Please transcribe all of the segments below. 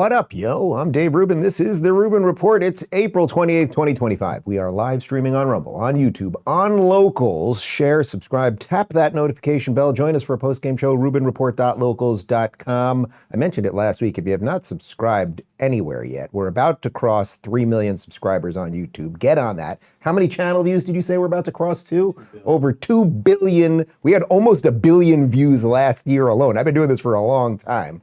What up, yo? I'm Dave Rubin. This is the Rubin Report. It's April 28th, 2025. We are live streaming on Rumble, on YouTube, on Locals. Share, subscribe, tap that notification bell. Join us for a post-game show, rubinreport.locals.com. I mentioned it last week. If you have not subscribed anywhere yet, we're about to cross 3 million subscribers on YouTube. Get on that. How many channel views did you say we're about to cross to? Over 2 billion. We had almost 1 billion views last year alone. I've been doing this for a long time.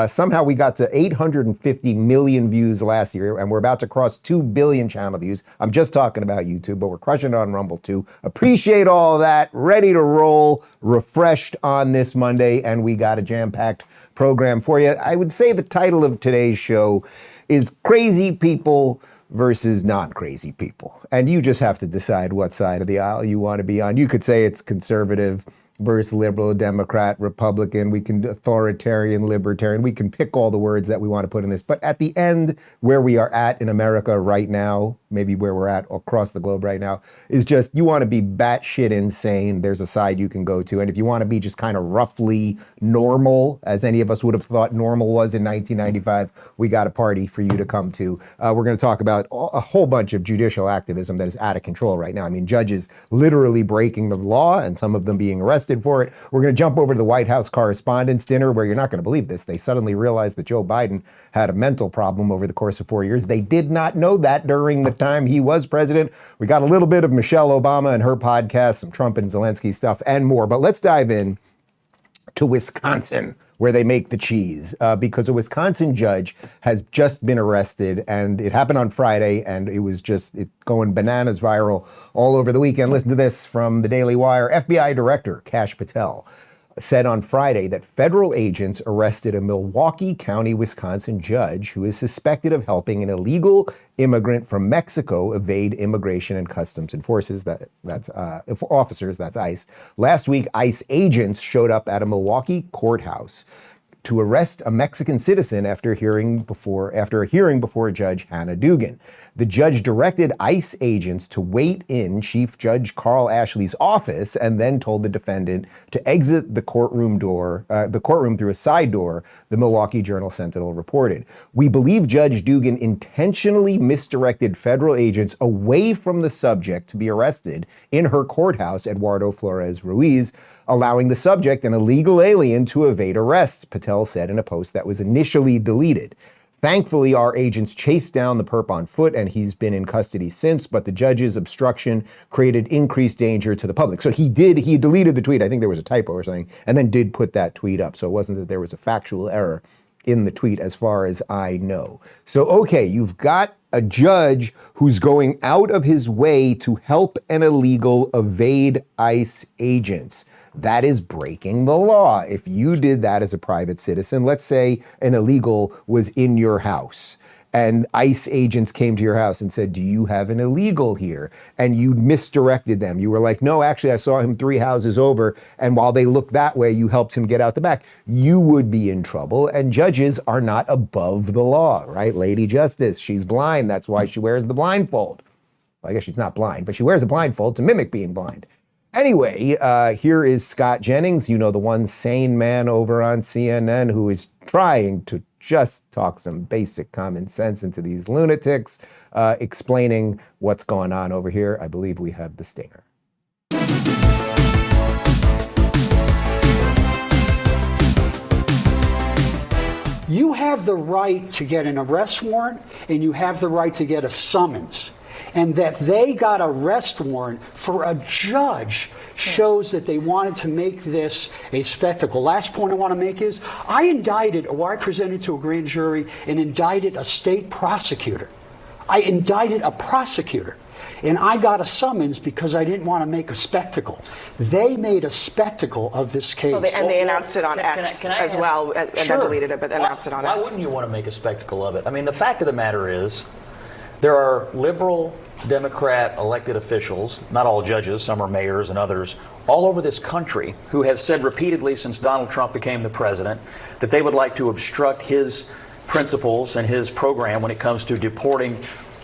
Somehow we got to 850 million views last year, and we're about to cross 2 billion channel views. I'm just talking about YouTube, but we're crushing it on Rumble too. Appreciate all that. Ready to roll, refreshed on this Monday, and we got a jam-packed program for you. I would say the title of today's show is Crazy People versus Non-Crazy People. And you just have to decide what side of the aisle you want to be on. You could say it's conservative versus liberal, Democrat, Republican, we can authoritarian, libertarian, we can pick all the words that we want to put in this. But at the end, where we are at in America right now, maybe where we're at across the globe right now, is just you want to be batshit insane. There's a side you can go to. And if you want to be just kind of roughly normal, as any of us would have thought normal was in 1995, we got a party for you to come to. We're going to talk about a whole bunch of judicial activism that is out of control right now. I mean, judges literally breaking the law and some of them being arrested for it. We're going to jump over to the White House Correspondents Dinner, where you're not going to believe this. They suddenly realized that Joe Biden had a mental problem over the course of 4 years. They did not know that during the time he was president. We got a little bit of Michelle Obama and her podcast, some Trump and Zelensky stuff, and more. But let's dive in to Wisconsin, where they make the cheese, because a Wisconsin judge has just been arrested, and it happened on Friday, and it was just going bananas viral all over the weekend. Listen to this from the Daily Wire. FBI Director Kash Patel said on Friday that federal agents arrested a Milwaukee County, Wisconsin judge who is suspected of helping an illegal immigrant from Mexico evade immigration and customs officers, that's ICE. Last week, ICE agents showed up at a Milwaukee courthouse to arrest a Mexican citizen after a hearing before Judge Hannah Dugan. The judge directed ICE agents to wait in Chief Judge Carl Ashley's office and then told the defendant to exit the courtroom through a side door, the Milwaukee Journal-Sentinel reported. We believe Judge Dugan intentionally misdirected federal agents away from the subject to be arrested in her courthouse, Eduardo Flores Ruiz, allowing the subject, an illegal alien, to evade arrest, Patel said in a post that was initially deleted. Thankfully, our agents chased down the perp on foot, and he's been in custody since, but the judge's obstruction created increased danger to the public. So he deleted the tweet. I think there was a typo or something, and then did put that tweet up. So it wasn't that there was a factual error in the tweet as far as I know. So, okay, you've got a judge who's going out of his way to help an illegal evade ICE agents. That is breaking the law. If you did that as a private citizen, let's say an illegal was in your house and ICE agents came to your house and said, do you have an illegal here? And you misdirected them. You were like, no, actually, I saw him 3 houses over. And while they looked that way, you helped him get out the back. You would be in trouble. And judges are not above the law, right? Lady Justice, she's blind. That's why she wears the blindfold. Well, I guess she's not blind, but she wears a blindfold to mimic being blind. Anyway, here is Scott Jennings, you know, the one sane man over on CNN who is trying to just talk some basic common sense into these lunatics, explaining what's going on over here. I believe we have the stinger. You have the right to get an arrest warrant, and you have the right to get a summons. And that they got an arrest warrant for a judge shows that they wanted to make this a spectacle. Last point I want to make is I presented to a grand jury and indicted a state prosecutor. I indicted a prosecutor. And I got a summons because I didn't want to make a spectacle. They made a spectacle of this case. Well, they announced it on X as well, and then deleted it, but announced it on X. Why wouldn't you want to make a spectacle of it? I mean, the fact of the matter is, there are liberal Democrat elected officials, not all judges, some are mayors and others, all over this country who have said repeatedly since Donald Trump became the president that they would like to obstruct his principles and his program when it comes to deporting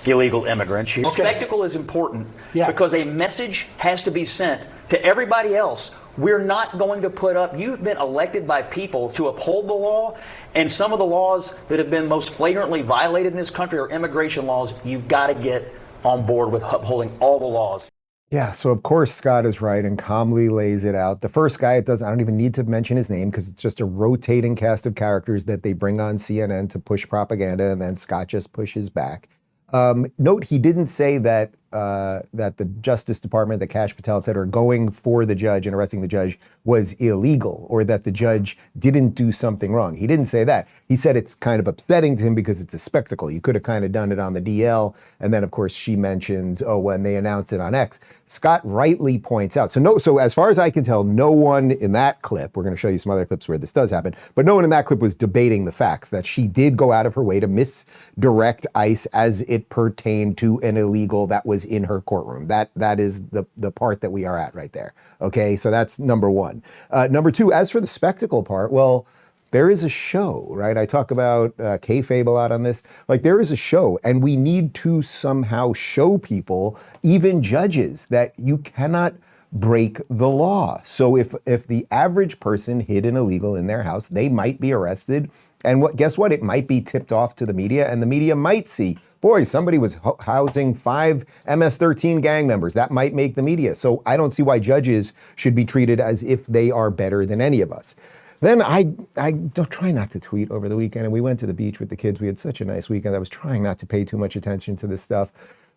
illegal immigrants. Okay. Spectacle is important because a message has to be sent to everybody else. We're not going to put up, you've been elected by people to uphold the law, and some of the laws that have been most flagrantly violated in this country are immigration laws. You've got to get on board with upholding all the laws. Yeah, so of course Scott is right and calmly lays it out. The first guy, I don't even need to mention his name because it's just a rotating cast of characters that they bring on CNN to push propaganda, and then Scott just pushes back. Note, he didn't say that the Justice Department, that Kash Patel, et cetera, going for the judge and arresting the judge was illegal, or that the judge didn't do something wrong. He didn't say that. He said it's kind of upsetting to him because it's a spectacle. You could have kind of done it on the DL. And then, of course, she mentions, when they announced it on X. Scott rightly points out. So as far as I can tell, no one in that clip, we're going to show you some other clips where this does happen, but no one in that clip was debating the facts that she did go out of her way to misdirect ICE as it pertained to an illegal that was in her courtroom. That is the part that we are at right there. Okay, so that's number one. Number two, as for the spectacle part, well, there is a show, right? I talk about kayfabe a lot on this. Like, there is a show, and we need to somehow show people, even judges, that you cannot break the law. So if the average person hid an illegal in their house, they might be arrested. And guess what? It might be tipped off to the media, and the media might see, boy, somebody was housing 5 MS-13 gang members. That might make the media. So I don't see why judges should be treated as if they are better than any of us. Then I don't try not to tweet over the weekend, and we went to the beach with the kids. We had such a nice weekend. I was trying not to pay too much attention to this stuff.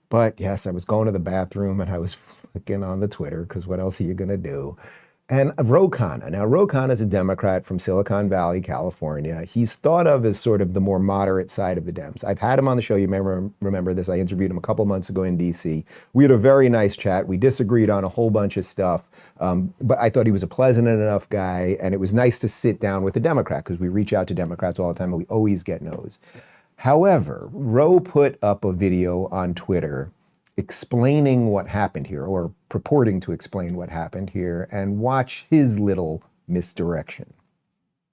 But yes, I was going to the bathroom and I was flicking on the Twitter, because what else are you going to do? And Ro Khanna. Now, Ro Khanna is a Democrat from Silicon Valley, California. He's thought of as sort of the more moderate side of the Dems. I've had him on the show. You may remember this. I interviewed him a couple months ago in DC. We had a very nice chat. We disagreed on a whole bunch of stuff, but I thought he was a pleasant enough guy, and it was nice to sit down with a Democrat, because we reach out to Democrats all the time and we always get no's. However, Ro put up a video on Twitter explaining what happened here, or purporting to explain what happened here, and watch his little misdirection.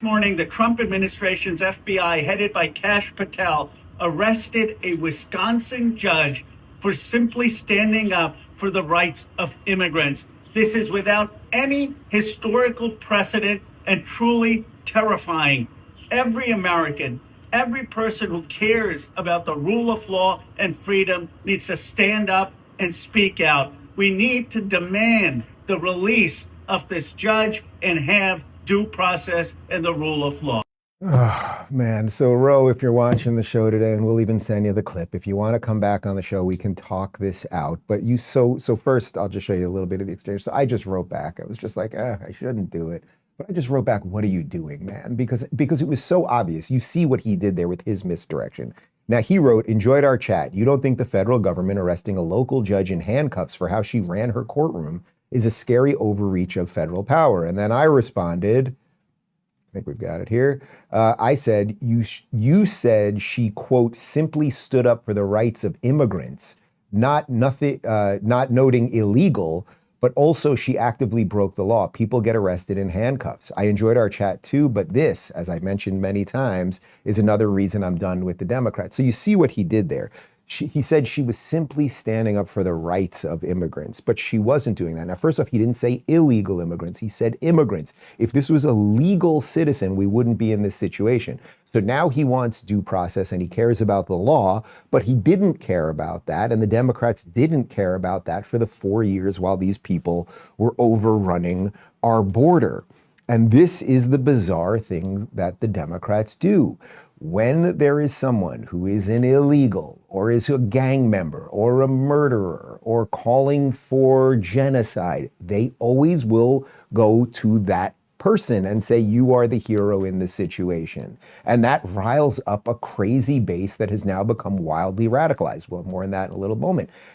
This morning, the Trump administration's FBI, headed by Kash Patel, arrested a Wisconsin judge for simply standing up for the rights of immigrants. This is without any historical precedent and truly terrifying. Every American, every person who cares about the rule of law and freedom needs to stand up and speak out. We need to demand the release of this judge and have due process and the rule of law. Oh, man. So, Ro, if you're watching the show today, and we'll even send you the clip, if you want to come back on the show, we can talk this out. But so first, I'll just show you a little bit of the exchange. So I just wrote back. I was just like, I shouldn't do it. But I just wrote back, what are you doing, man? Because it was so obvious. You see what he did there with his misdirection. Now, he wrote, enjoyed our chat. You don't think the federal government arresting a local judge in handcuffs for how she ran her courtroom is a scary overreach of federal power? And then I responded, I think we've got it here. I said, you said she, quote, simply stood up for the rights of immigrants, not noting illegal, but also she actively broke the law. People get arrested in handcuffs. I enjoyed our chat too, but this, as I mentioned many times, is another reason I'm done with the Democrats. So you see what he did there. He said she was simply standing up for the rights of immigrants, but she wasn't doing that. Now, first off, he didn't say illegal immigrants. He said immigrants. If this was a legal citizen, we wouldn't be in this situation. So now he wants due process and he cares about the law, but he didn't care about that. And the Democrats didn't care about that for the 4 years while these people were overrunning our border. And this is the bizarre thing that the Democrats do. When there is someone who is an illegal or is a gang member or a murderer or calling for genocide, they always will go to that person and say, you are the hero in this situation. And that riles up a crazy base that has now become wildly radicalized. Well, more on that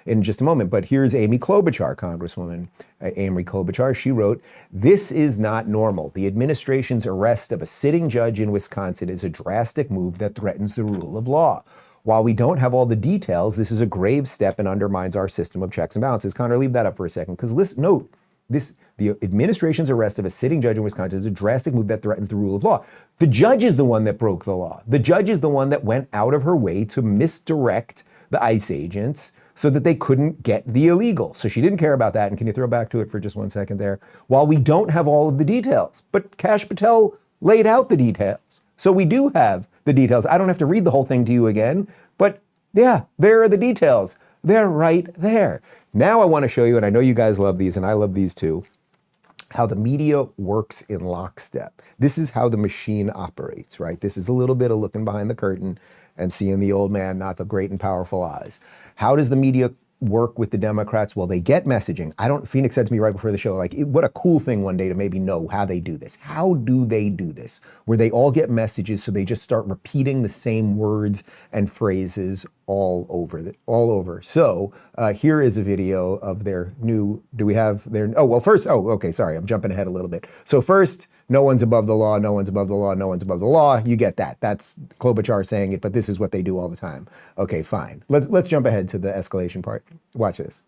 in just a moment. But here's Amy Klobuchar, Congresswoman Amy Klobuchar. She wrote, this is not normal. The administration's arrest of a sitting judge in Wisconsin is a drastic move that threatens the rule of law. While we don't have all the details, this is a grave step and undermines our system of checks and balances. Connor, leave that up for a second, because note, the administration's arrest of a sitting judge in Wisconsin is a drastic move that threatens the rule of law. The judge is the one that broke the law. The judge is the one that went out of her way to misdirect the ICE agents so that they couldn't get the illegal. So she didn't care about that. And can you throw back to it for just 1 second there? While we don't have all of the details, but Kash Patel laid out the details. So we do have the details. I don't have to read the whole thing to you again, but yeah, there are the details. They're right there. Now I want to show you, and I know you guys love these, and I love these too, how the media works in lockstep. This is how the machine operates, right? This is a little bit of looking behind the curtain and seeing the old man, not the great and powerful eyes. How does the media work with the Democrats? Well, they get messaging. Phoenix said to me right before the show, like, what a cool thing one day to maybe know how they do this. How do they do this? Where they all get messages, so they just start repeating the same words and phrases all over. So here is a video of their new, sorry, I'm jumping ahead a little bit. So first, no one's above the law, no one's above the law, no one's above the law. You get that. That's Klobuchar saying it, but this is what they do all the time. Okay, fine. Let's jump ahead to the escalation part. Watch this.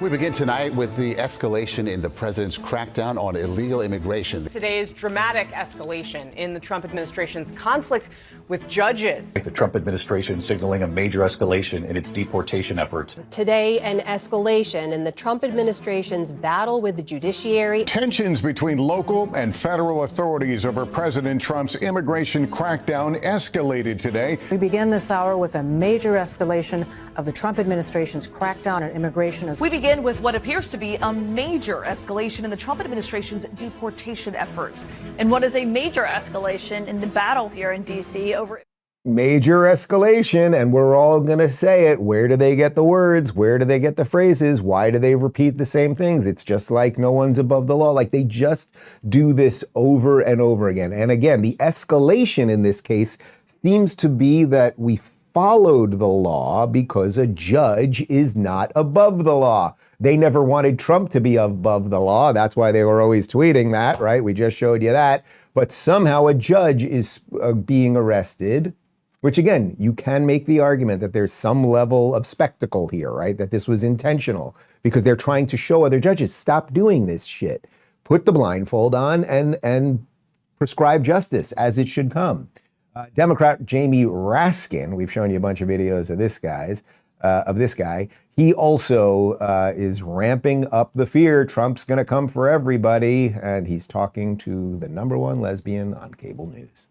We begin tonight with the escalation in the president's crackdown on illegal immigration. Today's dramatic escalation in the Trump administration's conflict with judges. The Trump administration signaling a major escalation in its deportation efforts. Today, an escalation in the Trump administration's battle with the judiciary. Tensions between local and federal authorities over President Trump's immigration crackdown escalated today. We begin this hour with a major escalation of the Trump administration's crackdown on immigration. We begin with what appears to be a major escalation in the Trump administration's deportation efforts. And what is a major escalation in the battle here in D.C. over... Major escalation, and we're all going to say it. Where do they get the words? Where do they get the phrases? Why do they repeat the same things? It's just like no one's above the law. Like, they just do this over and over again. And again, the escalation in this case seems to be that we followed the law because a judge is not above the law. They never wanted Trump to be above the law. That's why they were always tweeting that, right? We just showed you that. But somehow a judge is being arrested, which again, you can make the argument that there's some level of spectacle here, right? That this was intentional because they're trying to show other judges, stop doing this shit. Put the blindfold on and prescribe justice as it should come. Democrat Jamie Raskin, we've shown you a bunch of videos of this guy. He also is ramping up the fear. Trump's going to come for everybody. And he's talking to the #1 lesbian on cable news.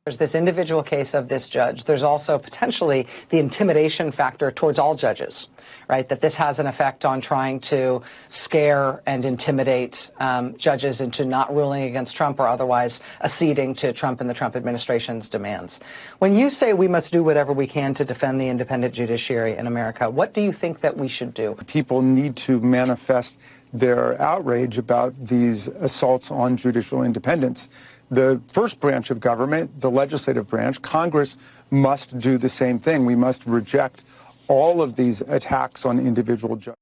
There's this individual case of this judge. There's also potentially the intimidation factor towards all judges, right? That this has an effect on trying to scare and intimidate judges into not ruling against Trump or otherwise acceding to Trump and the Trump administration's demands. When you say we must do whatever we can to defend the independent judiciary in America, what do you think that we should do? People need to manifest their outrage about these assaults on judicial independence. The first branch of government, the legislative branch, Congress, must do the same thing. We must reject all of these attacks on individual judges.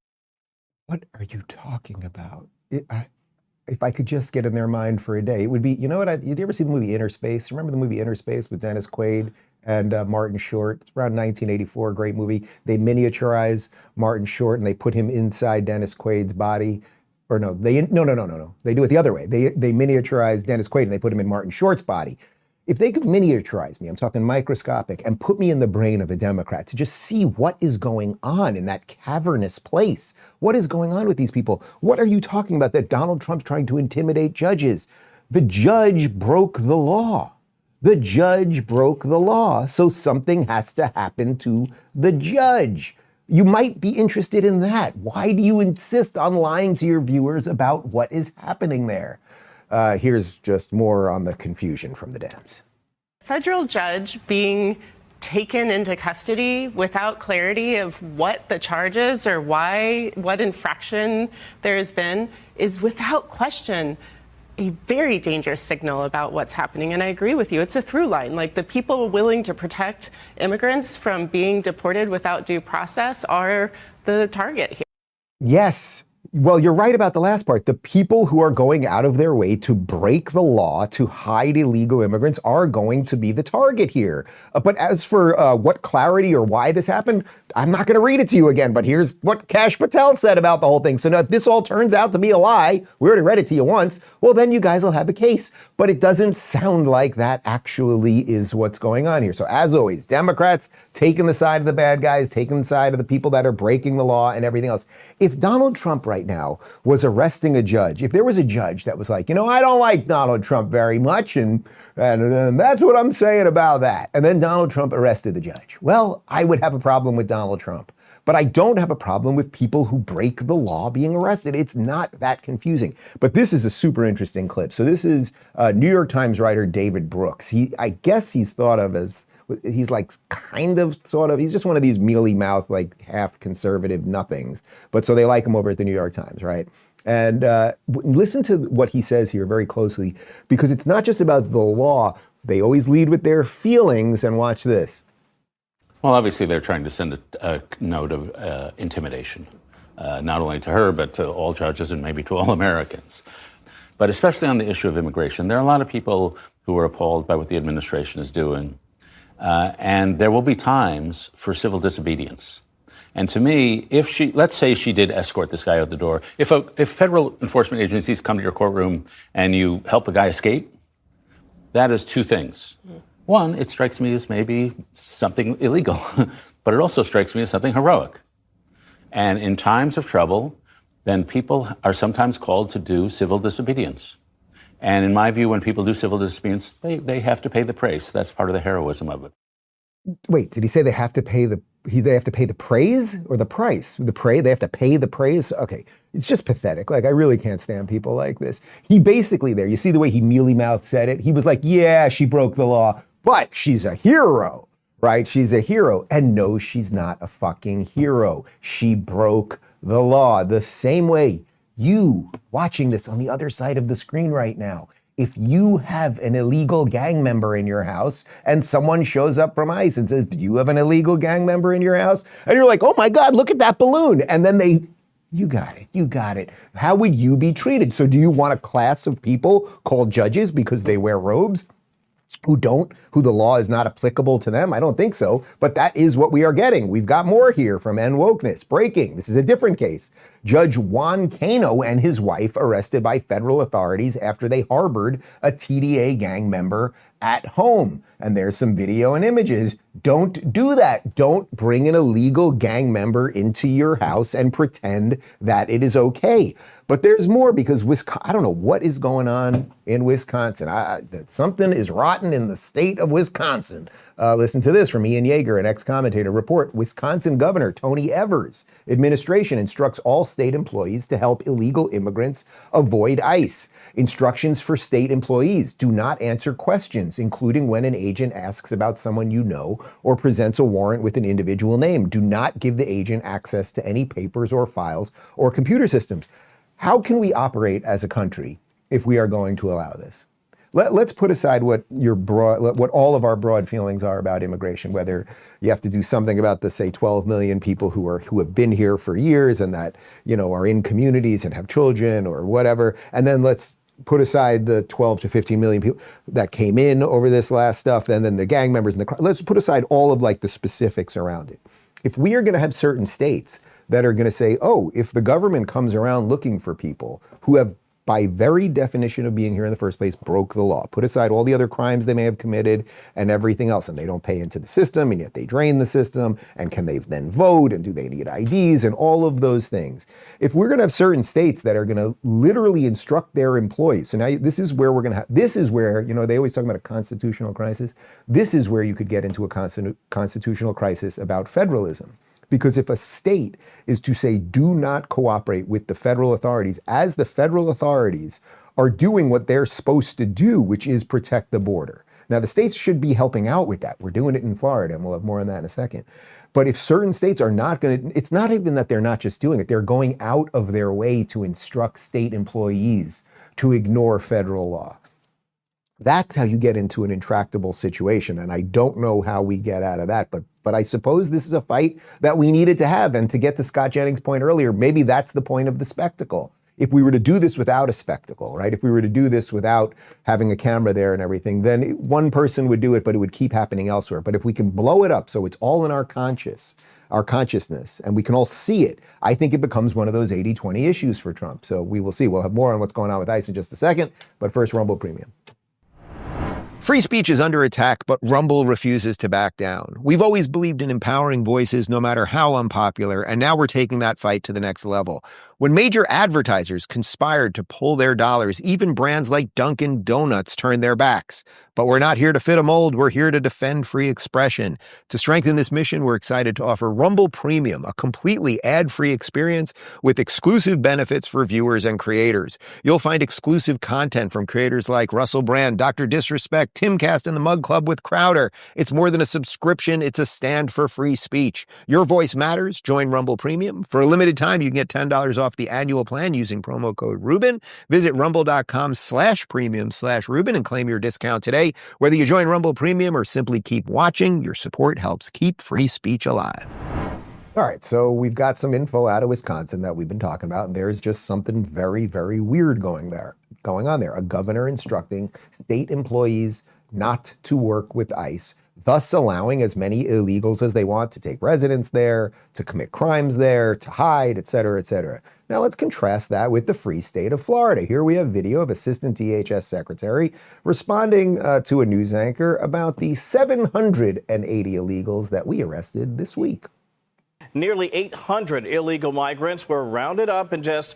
What are you talking about? If I could just get in their mind for a day, it would be, you know what, did you ever see the movie Inner Space? Remember the movie Inner Space with Dennis Quaid and Martin Short? It's around 1984, great movie. They miniaturize Martin Short and they put him inside Dennis Quaid's body. Or no, they do it the other way. They miniaturize Dennis Quaid and they put him in Martin Short's body. If they could miniaturize me, I'm talking microscopic, and put me in the brain of a Democrat to just see what is going on in that cavernous place. What is going on with these people? What are you talking about that Donald Trump's trying to intimidate judges? The judge broke the law. The judge broke the law, so something has to happen to the judge. You might be interested in that. Why do you insist on lying to your viewers about what is happening there? Here's just more on the confusion from the Dems. Federal judge being taken into custody without clarity of what the charges or what infraction there has been is without question a very dangerous signal about what's happening. And I agree with you. It's a through line. Like, the people willing to protect immigrants from being deported without due process are the target here. Yes, Well, you're right about the last part. The people who are going out of their way to break the law, to hide illegal immigrants, are going to be the target here. But as for what clarity or why this happened, I'm not going to read it to you again, but here's what Kash Patel said about the whole thing. So now if this all turns out to be a lie, we already read it to you once, well, then you guys will have a case. But it doesn't sound like that actually is what's going on here. So as always, Democrats taking the side of the bad guys, taking the side of the people that are breaking the law and everything else. If Donald Trump right now was arresting a judge, if there was a judge that was like, you know, I don't like Donald Trump very much, and that's what I'm saying about that, and then Donald Trump arrested the judge, well, I would have a problem with Donald Trump. But I don't have a problem with people who break the law being arrested. It's not that confusing. But this is a super interesting clip. So this is New York Times writer David Brooks. I guess he's thought of as, he's like kind of sort of, he's just one of these mealy mouth, like half conservative nothings. But so they like him over at the New York Times, right? And listen to what he says here very closely, because it's not just about the law. They always lead with their feelings, and watch this. Well, obviously, they're trying to send a note of intimidation, not only to her, but to all judges and maybe to all Americans. But especially on the issue of immigration, there are a lot of people who are appalled by what the administration is doing. And there will be times for civil disobedience. And to me, let's say she did escort this guy out the door. If federal enforcement agencies come to your courtroom and you help a guy escape, that is two things. One, it strikes me as maybe something illegal, but it also strikes me as something heroic. And in times of trouble, then people are sometimes called to do civil disobedience. And in my view, when people do civil disobedience, they have to pay the price. That's part of the heroism of it. Wait, did he say they have to pay the praise or the price? They have to pay the praise? Okay, it's just pathetic. Like, I really can't stand people like this. He basically you see the way he mealy-mouthed said it? He was like, yeah, she broke the law, but she's a hero, right? She's a hero. And no, she's not a fucking hero. She broke the law the same way you watching this on the other side of the screen right now. If you have an illegal gang member in your house and someone shows up from ICE and says, do you have an illegal gang member in your house? And you're like, oh my God, look at that balloon. And then you got it. How would you be treated? So do you want a class of people called judges because they wear robes? Who the law is not applicable to them? I don't think so, but that is what we are getting. We've got more here from N Wokeness. Breaking, this is a different case. Judge Juan Cano and his wife arrested by federal authorities after they harbored a TDA gang member at home. And there's some video and images. Don't do that. Don't bring an illegal gang member into your house and pretend that it is okay. But there's more, because I don't know what is going on in Wisconsin. Something is rotten in the state of Wisconsin. Listen to this from Ian Yeager, an ex-commentator. Report: Wisconsin Governor Tony Evers' administration instructs all state employees to help illegal immigrants avoid ICE. Instructions for state employees: do not answer questions, including when an agent asks about someone you know or presents a warrant with an individual name. Do not give the agent access to any papers or files or computer systems. How can we operate as a country if we are going to allow this? Let's put aside what all of our broad feelings are about immigration, whether you have to do something about the, say, 12 million people who have been here for years and that, are in communities and have children or whatever. And then let's put aside the 12 to 15 million people that came in over this last stuff, and then the gang members and let's put aside all of the specifics around it. If we are going to have certain states that are going to say, oh, if the government comes around looking for people who have, by very definition of being here in the first place, broke the law, put aside all the other crimes they may have committed and everything else, and they don't pay into the system, and yet they drain the system, and can they then vote, and do they need IDs, and all of those things. If we're going to have certain states that are going to literally instruct their employees, so now this is where they always talk about a constitutional crisis. This is where you could get into a constitutional crisis about federalism. Because if a state is to say, do not cooperate with the federal authorities, as the federal authorities are doing what they're supposed to do, which is protect the border. Now, the states should be helping out with that. We're doing it in Florida, and we'll have more on that in a second. But if certain states are not going to, it's not even that they're not just doing it, they're going out of their way to instruct state employees to ignore federal law. That's how you get into an intractable situation. And I don't know how we get out of that. But I suppose this is a fight that we needed to have. And to get to Scott Jennings' point earlier, maybe that's the point of the spectacle. If we were to do this without a spectacle, right? If we were to do this without having a camera there and everything, then one person would do it, but it would keep happening elsewhere. But if we can blow it up so it's all in our consciousness, and we can all see it, I think it becomes one of those 80-20 issues for Trump. So we will see. We'll have more on what's going on with ICE in just a second. But first, Rumble Premium. Free speech is under attack, but Rumble refuses to back down. We've always believed in empowering voices, no matter how unpopular, and now we're taking that fight to the next level. When major advertisers conspired to pull their dollars, even brands like Dunkin' Donuts turned their backs. But we're not here to fit a mold, we're here to defend free expression. To strengthen this mission, we're excited to offer Rumble Premium, a completely ad-free experience with exclusive benefits for viewers and creators. You'll find exclusive content from creators like Russell Brand, Dr. Disrespect, Timcast, and the Mug Club with Crowder. It's more than a subscription, it's a stand for free speech. Your voice matters. Join Rumble Premium. For a limited time, you can get $10 off the annual plan using promo code Rubin. Visit rumble.com/premium/Rubin and claim your discount today. Whether you join Rumble Premium or simply keep watching, your support helps keep free speech alive. All right, so we've got some info out of Wisconsin that we've been talking about, and there's just something very, very weird going on there. A governor instructing state employees not to work with ICE, thus allowing as many illegals as they want to take residence there, to commit crimes there, to hide, et cetera, et cetera. Now let's contrast that with the free state of Florida. Here we have video of Assistant DHS Secretary responding to a news anchor about the 780 illegals that we arrested this week. Nearly 800 illegal migrants were rounded up in just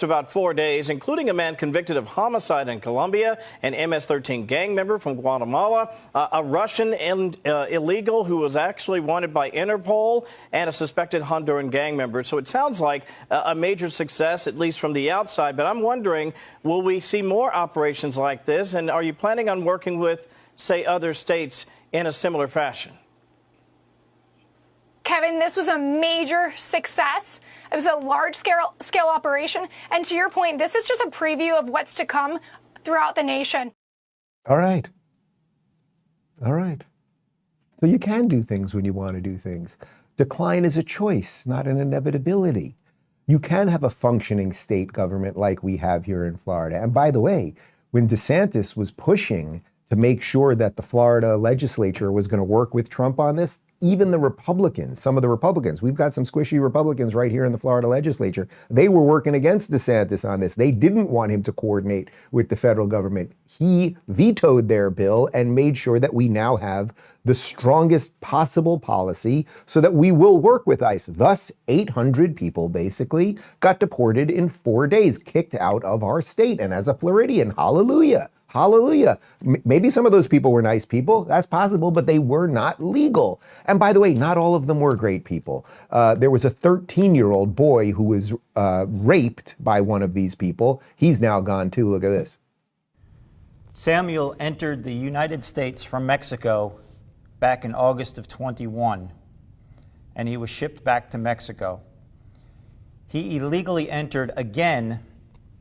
about 4 days, including a man convicted of homicide in Colombia, an MS-13 gang member from Guatemala, a Russian illegal who was actually wanted by Interpol, and a suspected Honduran gang member. So it sounds like a major success, at least from the outside. But I'm wondering, will we see more operations like this? And are you planning on working with, say, other states in a similar fashion? Kevin, this was a major success. It was a large-scale operation. And to your point, this is just a preview of what's to come throughout the nation. All right. So you can do things when you want to do things. Decline is a choice, not an inevitability. You can have a functioning state government like we have here in Florida. And by the way, when DeSantis was pushing to make sure that the Florida legislature was going to work with Trump on this, even the Republicans, some of the Republicans, we've got some squishy Republicans right here in the Florida legislature, they were working against DeSantis on this. They didn't want him to coordinate with the federal government. He vetoed their bill and made sure that we now have the strongest possible policy so that we will work with ICE. Thus, 800 people basically got deported in 4 days, kicked out of our state. And as a Floridian, hallelujah. Hallelujah. Maybe some of those people were nice people. That's possible, but they were not legal. And by the way, not all of them were great people. There was a 13-year-old boy who was raped by one of these people. He's now gone too. Look at this. Samuel entered the United States from Mexico back in August of 21, and he was shipped back to Mexico. He illegally entered again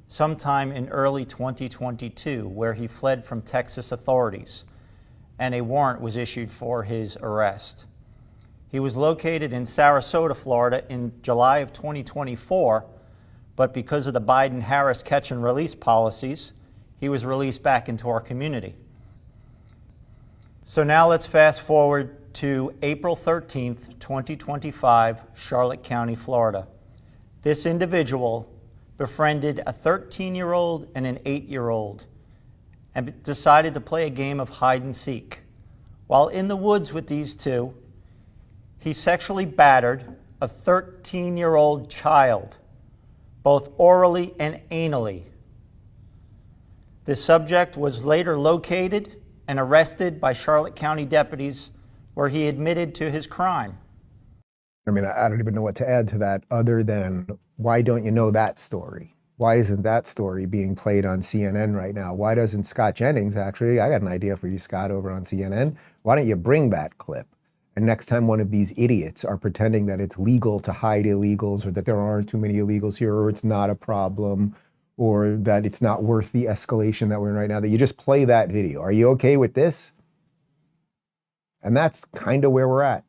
sometime in early 2022, where he fled from Texas authorities, and a warrant was issued for his arrest. He was located in Sarasota, Florida in July of 2024, but because of the Biden-Harris catch and release policies, he was released back into our community. So now let's fast forward to April 13th, 2025, Charlotte County, Florida. This individual befriended a 13-year-old and an 8-year-old and decided to play a game of hide and seek. While in the woods with these two, he sexually battered a 13-year-old child, both orally and anally. The subject was later located and arrested by Charlotte County deputies, where he admitted to his crime. I mean, I don't even know what to add to that other than, why don't you know that story? Why isn't that story being played on CNN right now? Why doesn't Scott Jennings actually, I got an idea for you, Scott, over on CNN. Why don't you bring that clip? And next time one of these idiots are pretending that it's legal to hide illegals, or that there aren't too many illegals here, or it's not a problem, or that it's not worth the escalation that we're in right now, that you just play that video. Are you okay with this? And that's kind of where we're at.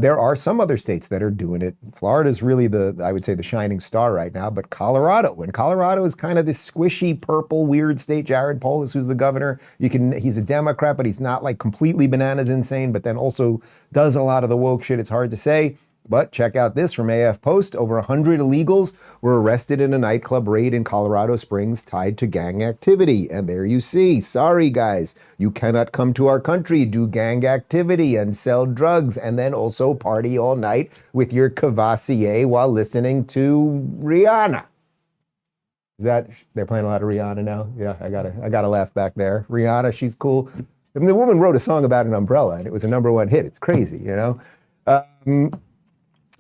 There are some other states that are doing it. Florida's really I would say the shining star right now, but Colorado, and Colorado is kind of this squishy, purple, weird state. Jared Polis, who's the governor, he's a Democrat, but he's not like completely bananas insane, but then also does a lot of the woke shit. It's hard to say. But check out this from AF Post. Over 100 illegals were arrested in a nightclub raid in Colorado Springs tied to gang activity. And there you see, sorry guys, you cannot come to our country, do gang activity and sell drugs and then also party all night with your Cavassier while listening to Rihanna. They're playing a lot of Rihanna now? Yeah, I gotta laugh back there. Rihanna, she's cool. I mean, the woman wrote a song about an umbrella and it was a #1 hit. It's crazy, you know?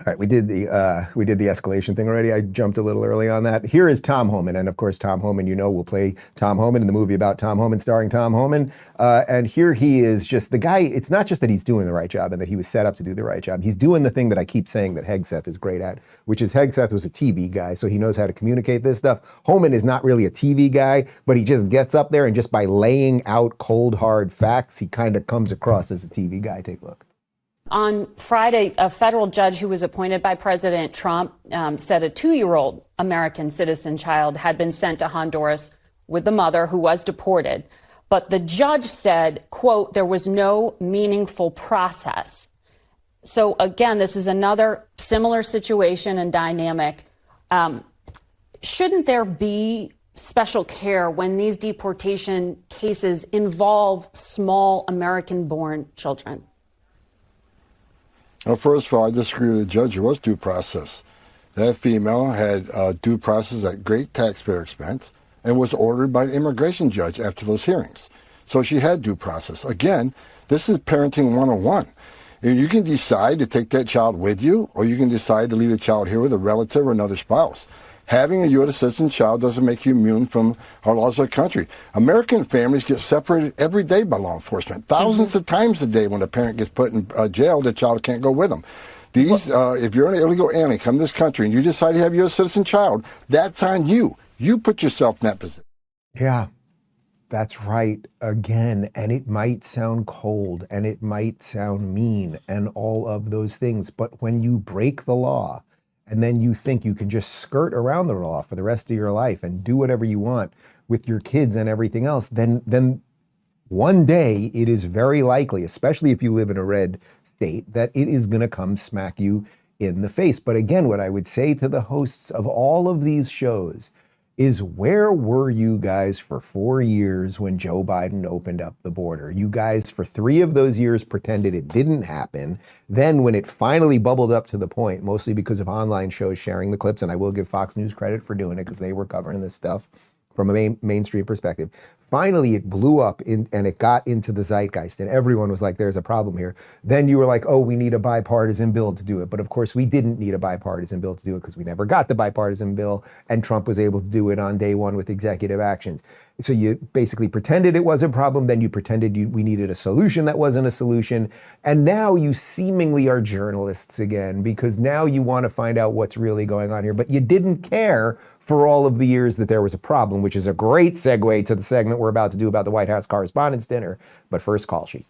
All right, we did the escalation thing already. I jumped a little early on that. Here is Tom Homan, and of course Tom Homan, will play Tom Homan in the movie about Tom Homan, starring Tom Homan. And here he is, just the guy. It's not just that he's doing the right job and that he was set up to do the right job. He's doing the thing that I keep saying that Hegseth is great at, which is Hegseth was a TV guy, so he knows how to communicate this stuff. Homan is not really a TV guy, but he just gets up there and just by laying out cold, hard facts, he kind of comes across as a TV guy. Take a look. On Friday, a federal judge who was appointed by President Trump said a 2-year-old American citizen child had been sent to Honduras with the mother who was deported. But the judge said, quote, there was no meaningful process. So again, this is another similar situation and dynamic. Shouldn't there be special care when these deportation cases involve small American-born children? Well, first of all, I disagree with the judge. There was due process. That female had due process at great taxpayer expense and was ordered by the immigration judge after those hearings. So she had due process. Again, this is parenting 101. You can decide to take that child with you, or you can decide to leave the child here with a relative or another spouse. Having a U.S. citizen child doesn't make you immune from our laws of the country. American families get separated every day by law enforcement. Thousands of times a day when a parent gets put in jail, the child can't go with them. If you're an illegal alien, come to this country, and you decide to have a U.S. citizen child, that's on you. You put yourself in that position. Yeah, that's right. Again, and it might sound cold, and it might sound mean, and all of those things, but when you break the law, and then you think you can just skirt around the law for the rest of your life and do whatever you want with your kids and everything else, then one day it is very likely, especially if you live in a red state, that it is going to come smack you in the face. But again, what I would say to the hosts of all of these shows is, where were you guys for 4 years when Joe Biden opened up the border? You guys for 3 of those years pretended it didn't happen. Then when it finally bubbled up to the point, mostly because of online shows sharing the clips, and I will give Fox News credit for doing it because they were covering this stuff from a mainstream perspective. Finally, it blew up and it got into the zeitgeist and everyone was like, there's a problem here. Then you were like, oh, we need a bipartisan bill to do it. But of course, we didn't need a bipartisan bill to do it because we never got the bipartisan bill, and Trump was able to do it on day one with executive actions. So you basically pretended it was a problem, then you pretended we needed a solution that wasn't a solution, and now you seemingly are journalists again because now you want to find out what's really going on here, but you didn't care for all of the years that there was a problem, which is a great segue to the segment we're about to do about the White House Correspondents Dinner. But first, call sheet.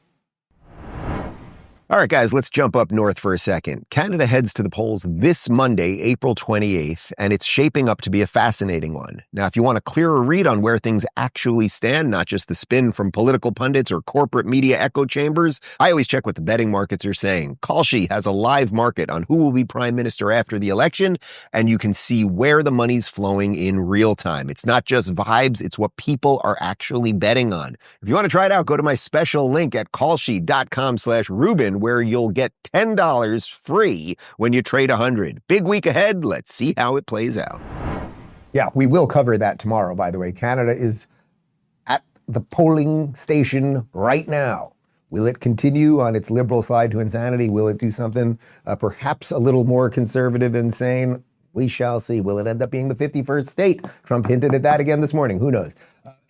All right, guys, let's jump up north for a second. Canada heads to the polls this Monday, April 28th, and it's shaping up to be a fascinating one. Now, if you want a clearer read on where things actually stand, not just the spin from political pundits or corporate media echo chambers, I always check what the betting markets are saying. Kalshi has a live market on who will be prime minister after the election, and you can see where the money's flowing in real time. It's not just vibes, it's what people are actually betting on. If you want to try it out, go to my special link at callsheet.com/Rubin, where you'll get $10 free when you trade 100. Big week ahead. Let's see how it plays out. Yeah, we will cover that tomorrow, by the way. Canada is at the polling station right now. Will it continue on its liberal slide to insanity? Will it do something perhaps a little more conservative and sane? We shall see. Will it end up being the 51st state? Trump hinted at that again this morning. Who knows?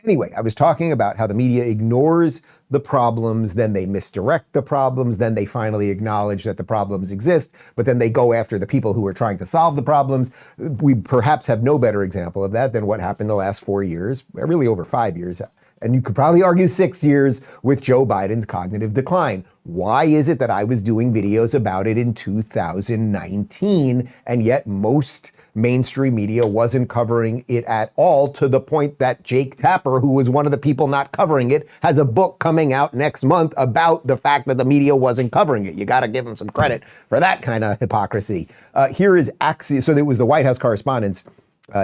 Anyway, I was talking about how the media ignores the problems, then they misdirect the problems, then they finally acknowledge that the problems exist, but then they go after the people who are trying to solve the problems. We perhaps have no better example of that than what happened the last 4 years, really over 5 years. And you could probably argue 6 years with Joe Biden's cognitive decline. Why is it that I was doing videos about it in 2019, and yet most mainstream media wasn't covering it at all, to the point that Jake Tapper, who was one of the people not covering it, has a book coming out next month about the fact that the media wasn't covering it. You got to give him some credit for that kind of hypocrisy. Here is Axios. So it was the White House Correspondents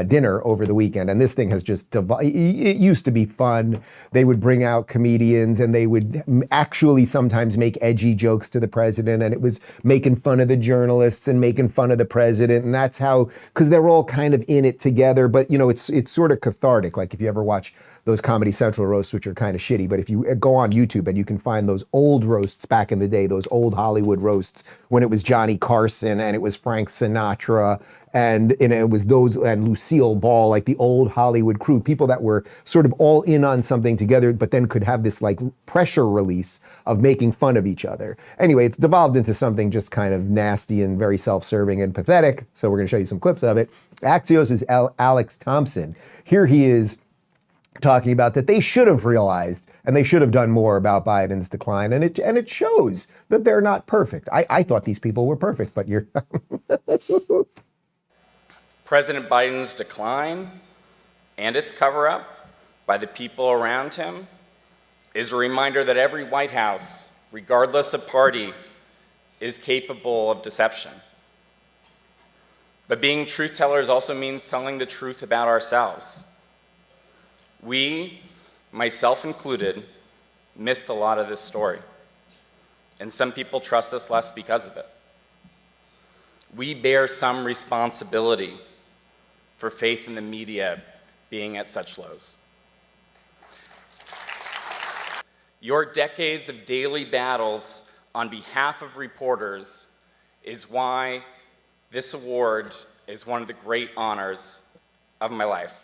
Dinner over the weekend, and this thing has just it used to be fun. They would bring out comedians and they would actually sometimes make edgy jokes to the president, and it was making fun of the journalists and making fun of the president, and that's how, because they're all kind of in it together. But you know, it's sort of cathartic. Like if you ever watch those Comedy Central roasts, which are kind of shitty, but if you go on YouTube and you can find those old roasts back in the day, those old Hollywood roasts when it was Johnny Carson and it was Frank Sinatra and it was those, and Lucille Ball, like the old Hollywood crew, people that were sort of all in on something together, but then could have this like pressure release of making fun of each other. Anyway, it's devolved into something just kind of nasty and very self-serving and pathetic. So we're going to show you some clips of it. Axios' Alex Thompson. Here he is talking about that they should have realized and they should have done more about Biden's decline. And it shows that they're not perfect. I thought these people were perfect, but you're... President Biden's decline and its cover-up by the people around him is a reminder that every White House, regardless of party, is capable of deception. But being truth tellers also means telling the truth about ourselves. We, myself included, missed a lot of this story, and some people trust us less because of it. We bear some responsibility for faith in the media being at such lows. Your decades of daily battles on behalf of reporters is why this award is one of the great honors of my life.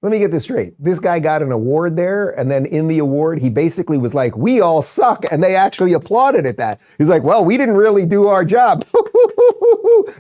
Let me get this straight. This guy got an award there, and then in the award, he basically was like, we all suck, and they actually applauded at that. He's like, well, we didn't really do our job.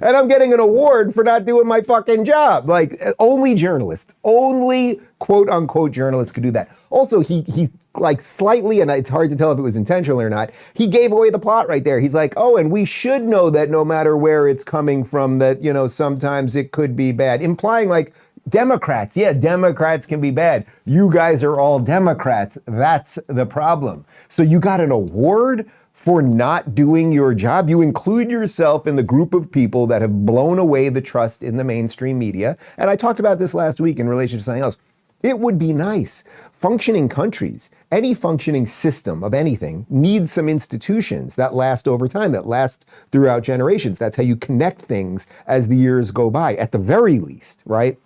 And I'm getting an award for not doing my fucking job. Like, only journalists, only quote-unquote journalists could do that. Also, he's like slightly, and it's hard to tell if it was intentional or not, he gave away the plot right there. He's like, oh, and we should know that no matter where it's coming from, that, you know, sometimes it could be bad. Implying like, Democrats, yeah, Democrats can be bad. You guys are all Democrats. That's the problem. So you got an award for not doing your job. You include yourself in the group of people that have blown away the trust in the mainstream media. And I talked about this last week in relation to something else. It would be nice. Functioning countries, any functioning system of anything needs some institutions that last over time, that last throughout generations. That's how you connect things as the years go by, at the very least, right?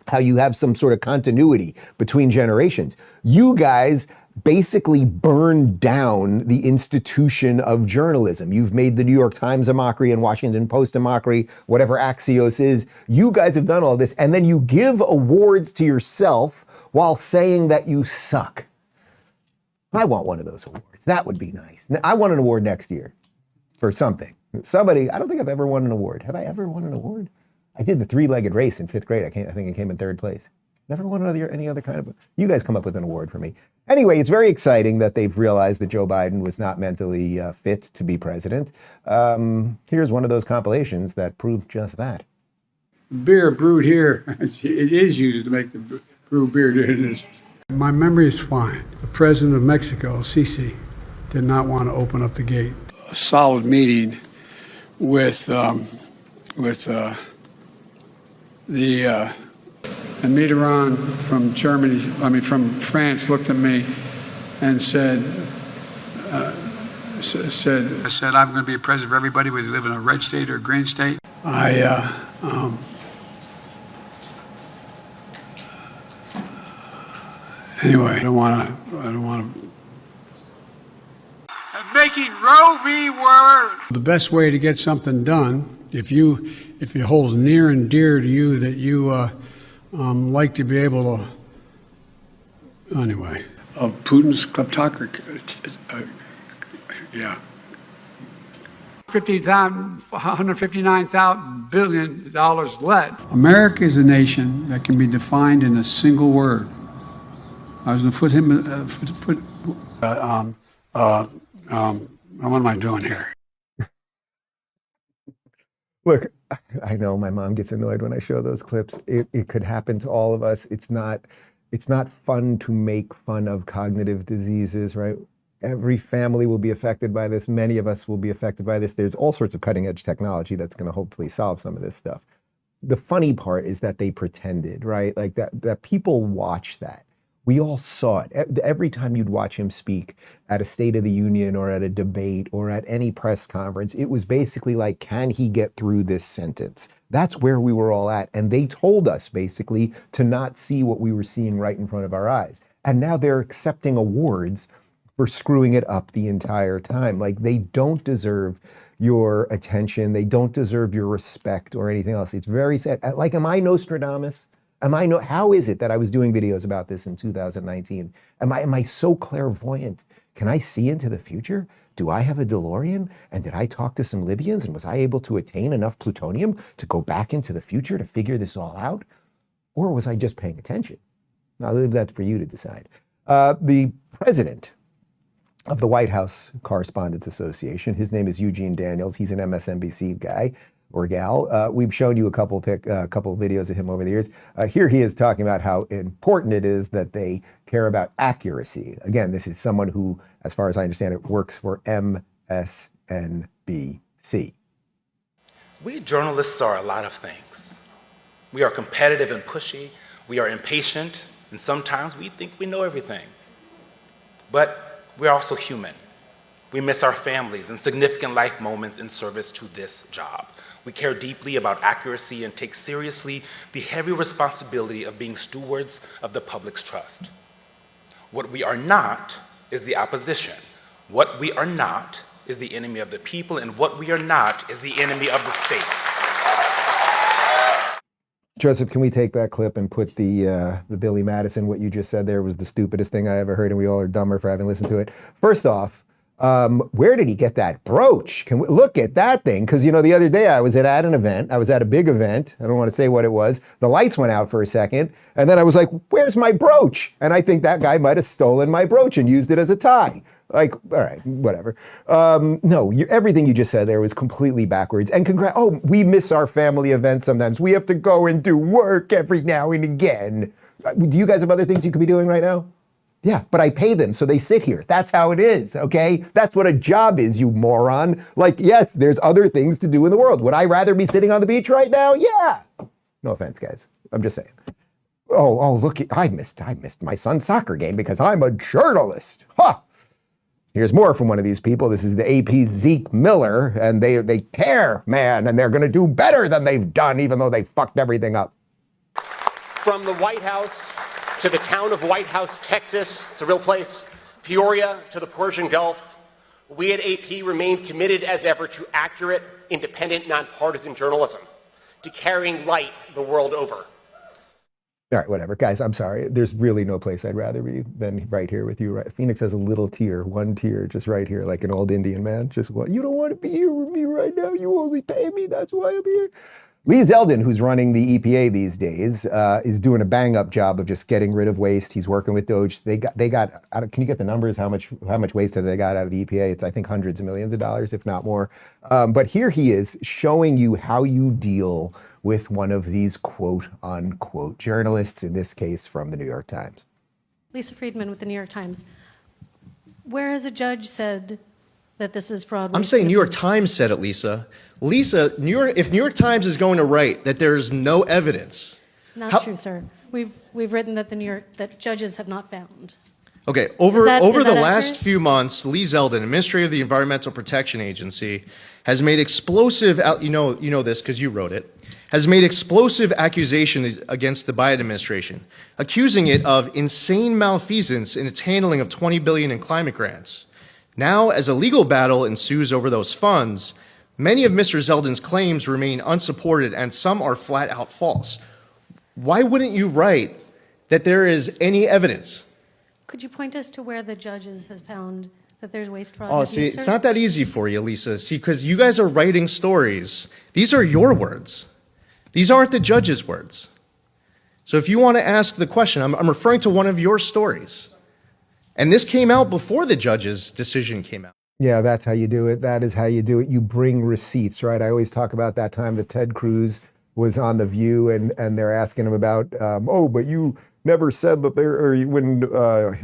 How you have some sort of continuity between generations. You guys basically burned down the institution of journalism. You've made the New York Times a mockery and Washington Post a mockery, whatever Axios is. You guys have done all this, and then you give awards to yourself while saying that you suck. I want one of those awards. That would be nice. I want an award next year for something. Somebody, I don't think I've ever won an award. Have I ever won an award? I did the three-legged race in 5th grade. I think I came in 3rd place. Never won any other kind of... You guys come up with an award for me. Anyway, it's very exciting that they've realized that Joe Biden was not mentally fit to be president. Here's one of those compilations that proved just that. Beer brewed here, it is used to make the brew beer. My memory is fine. The president of Mexico, Sisi, did not want to open up the gate. A solid meeting with and Mitterrand from from France looked at me and said, I said, I'm going to be a president for everybody, whether you live in a red state or a green state. Anyway, I don't want to. And making Roe v. Wade. The best way to get something done, if it holds near and dear to you that you like to be able to Anyway, of Putin's kleptocracy. Yeah. $159 billion left. America is a nation that can be defined in a single word. I was going to put him. What am I doing here? Look, I know my mom gets annoyed when I show those clips. It could happen to all of us. It's not fun to make fun of cognitive diseases, right? Every family will be affected by this. Many of us will be affected by this. There's all sorts of cutting edge technology that's going to hopefully solve some of this stuff. The funny part is that they pretended, right? Like that people watch that. We all saw it. Every time you'd watch him speak at a State of the Union or at a debate or at any press conference, it was basically like, can he get through this sentence? That's where we were all at. And they told us basically to not see what we were seeing right in front of our eyes. And now they're accepting awards for screwing it up the entire time. Like, they don't deserve your attention. They don't deserve your respect or anything else. It's very sad. Like, am I Nostradamus? How is it that I was doing videos about this in 2019? Am I so clairvoyant? Can I see into the future? Do I have a DeLorean? And did I talk to some Libyans? And was I able to attain enough plutonium to go back into the future to figure this all out? Or was I just paying attention? I'll leave that for you to decide. The president of the White House Correspondents Association, his name is Eugene Daniels. He's an MSNBC guy or gal. We've shown you a couple of videos of him over the years. Here he is talking about how important it is that they care about accuracy. Again, this is someone who, as far as I understand it, works for MSNBC. We journalists are a lot of things. We are competitive and pushy. We are impatient, and sometimes we think we know everything. But we're also human. We miss our families and significant life moments in service to this job. We care deeply about accuracy and take seriously the heavy responsibility of being stewards of the public's trust. What we are not is the opposition. What we are not is the enemy of the people, and what we are not is the enemy of the state. Joseph, can we take that clip and put the Billy Madison, what you just said there was the stupidest thing I ever heard, and we all are dumber for having listened to it. First off, where did he get that brooch? Can we look at that thing? Because, you know, the other day I was at an event. I was at a big event. I don't want to say what it was. The lights went out for a second. And then I was like, where's my brooch? And I think that guy might have stolen my brooch and used it as a tie. Like, all right, whatever. No, everything you just said there was completely backwards. And we miss our family events sometimes. We have to go and do work every now and again. Do you guys have other things you could be doing right now? Yeah, but I pay them, so they sit here. That's how it is, okay? That's what a job is, you moron. Like, yes, there's other things to do in the world. Would I rather be sitting on the beach right now? Yeah. No offense, guys. I'm just saying. Oh, look, I missed my son's soccer game because I'm a journalist. Ha! Here's more from one of these people. This is the AP's Zeke Miller, and they care, man, and they're going to do better than they've done, even though they fucked everything up. From the White House to the town of White House, Texas, it's a real place, Peoria to the Persian Gulf, we at AP remain committed as ever to accurate, independent, nonpartisan journalism, to carrying light the world over. All right, whatever. Guys, I'm sorry. There's really no place I'd rather be than right here with you. Right? Phoenix has a little tier, one tier, just right here, like an old Indian man. Just what? You don't want to be here with me right now. You only pay me. That's why I'm here. Lee Zeldin, who's running the EPA these days, is doing a bang-up job of just getting rid of waste. He's working with Doge. They got. Can you get the numbers? How much waste have they got out of the EPA? It's, I think, hundreds of millions of dollars, if not more. But here he is showing you how you deal with one of these quote-unquote journalists, in this case from the New York Times. Lisa Friedman with the New York Times. Where has a judge said that this is fraud? I'm saying New York Times said it, Lisa. Lisa, if New York Times is going to write that there's no evidence. Not true, sir. We've written that that judges have not found. Okay, over the last few months, Lee Zeldin, administrator of the Environmental Protection Agency, has made explosive, you know this because you wrote it, has made explosive accusations against the Biden administration, accusing it of insane malfeasance in its handling of $20 billion in climate grants. Now, as a legal battle ensues over those funds, many of Mr. Zeldin's claims remain unsupported and some are flat out false. Why wouldn't you write that there is any evidence? Could you point us to where the judges have found that there's waste, fraud, Oh, and see, abuse, it's sir? not that easy for you, Lisa. See, because you guys are writing stories. These are your words. These aren't the judge's words. So if you want to ask the question, I'm referring to one of your stories. And this came out before the judge's decision came out. Yeah, that's how you do it. That is how you do it. You bring receipts, right? I always talk about that time that Ted Cruz was on The View and they're asking him about, but you never said that when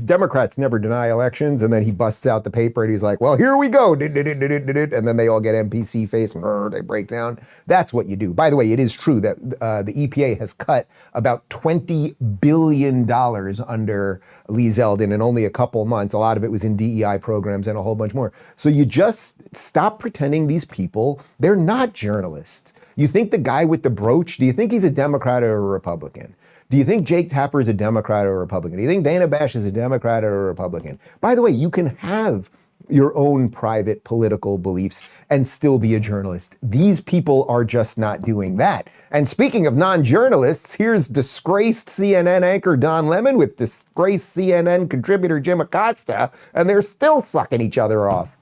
Democrats never deny elections, and then he busts out the paper and he's like, well, here we go. And then they all get MPC face and they break down. That's what you do. By the way, it is true that the EPA has cut about $20 billion under Lee Zeldin in only a couple months. A lot of it was in DEI programs and a whole bunch more. So you just stop pretending these people, they're not journalists. You think the guy with the brooch, do you think he's a Democrat or a Republican? Do you think Jake Tapper is a Democrat or a Republican? Do you think Dana Bash is a Democrat or a Republican? By the way, you can have your own private political beliefs and still be a journalist. These people are just not doing that. And speaking of non-journalists, here's disgraced CNN anchor Don Lemon with disgraced CNN contributor Jim Acosta, and they're still sucking each other off.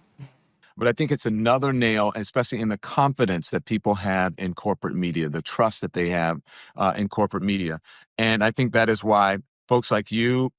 But I think it's another nail, especially in the confidence that people have in corporate media, the trust that they have in corporate media. And I think that is why folks like you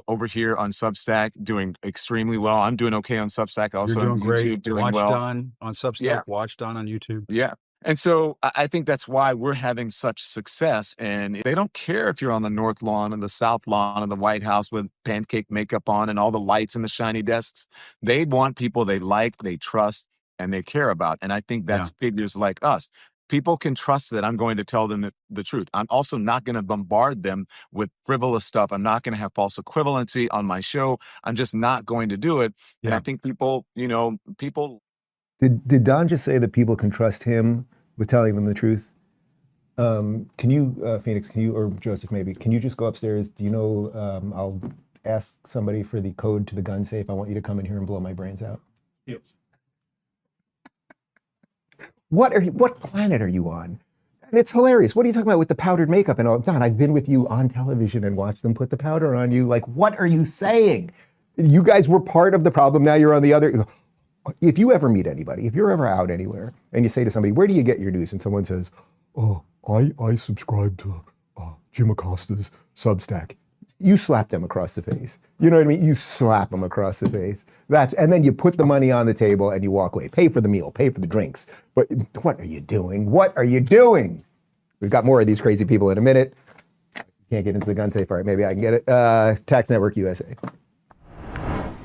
over here on Substack doing extremely well. I'm doing okay on Substack. Also You're doing on great. YouTube, doing Watch well. Don on Substack. Yeah. Watch Don on YouTube. Yeah. And so I think that's why we're having such success. And they don't care if you're on the North Lawn and the South Lawn of the White House with pancake makeup on and all the lights and the shiny desks. They want people they like, they trust, and they care about. And I think that's figures like us. People can trust that I'm going to tell them the truth. I'm also not going to bombard them with frivolous stuff. I'm not going to have false equivalency on my show. I'm just not going to do it. Yeah. And I think people. Did Don just say that people can trust him with telling them the truth? Can you, Phoenix, or Joseph maybe, can you just go upstairs? Do you know, I'll ask somebody for the code to the gun safe. I want you to come in here and blow my brains out. Yes. What planet are you on? And it's hilarious. What are you talking about with the powdered makeup and all? Don, I've been with you on television and watched them put the powder on you. Like, what are you saying? You guys were part of the problem. Now you're on the other. If you ever meet anybody, if you're ever out anywhere and you say to somebody, where do you get your news? And someone says, oh, I subscribe to Jim Acosta's Substack. You slap them across the face. You know what I mean? You slap them across the face. And then you put the money on the table and you walk away. Pay for the meal, pay for the drinks. But what are you doing? What are you doing? We've got more of these crazy people in a minute. Can't get into the gun safe. All right, maybe I can get it. Tax Network USA.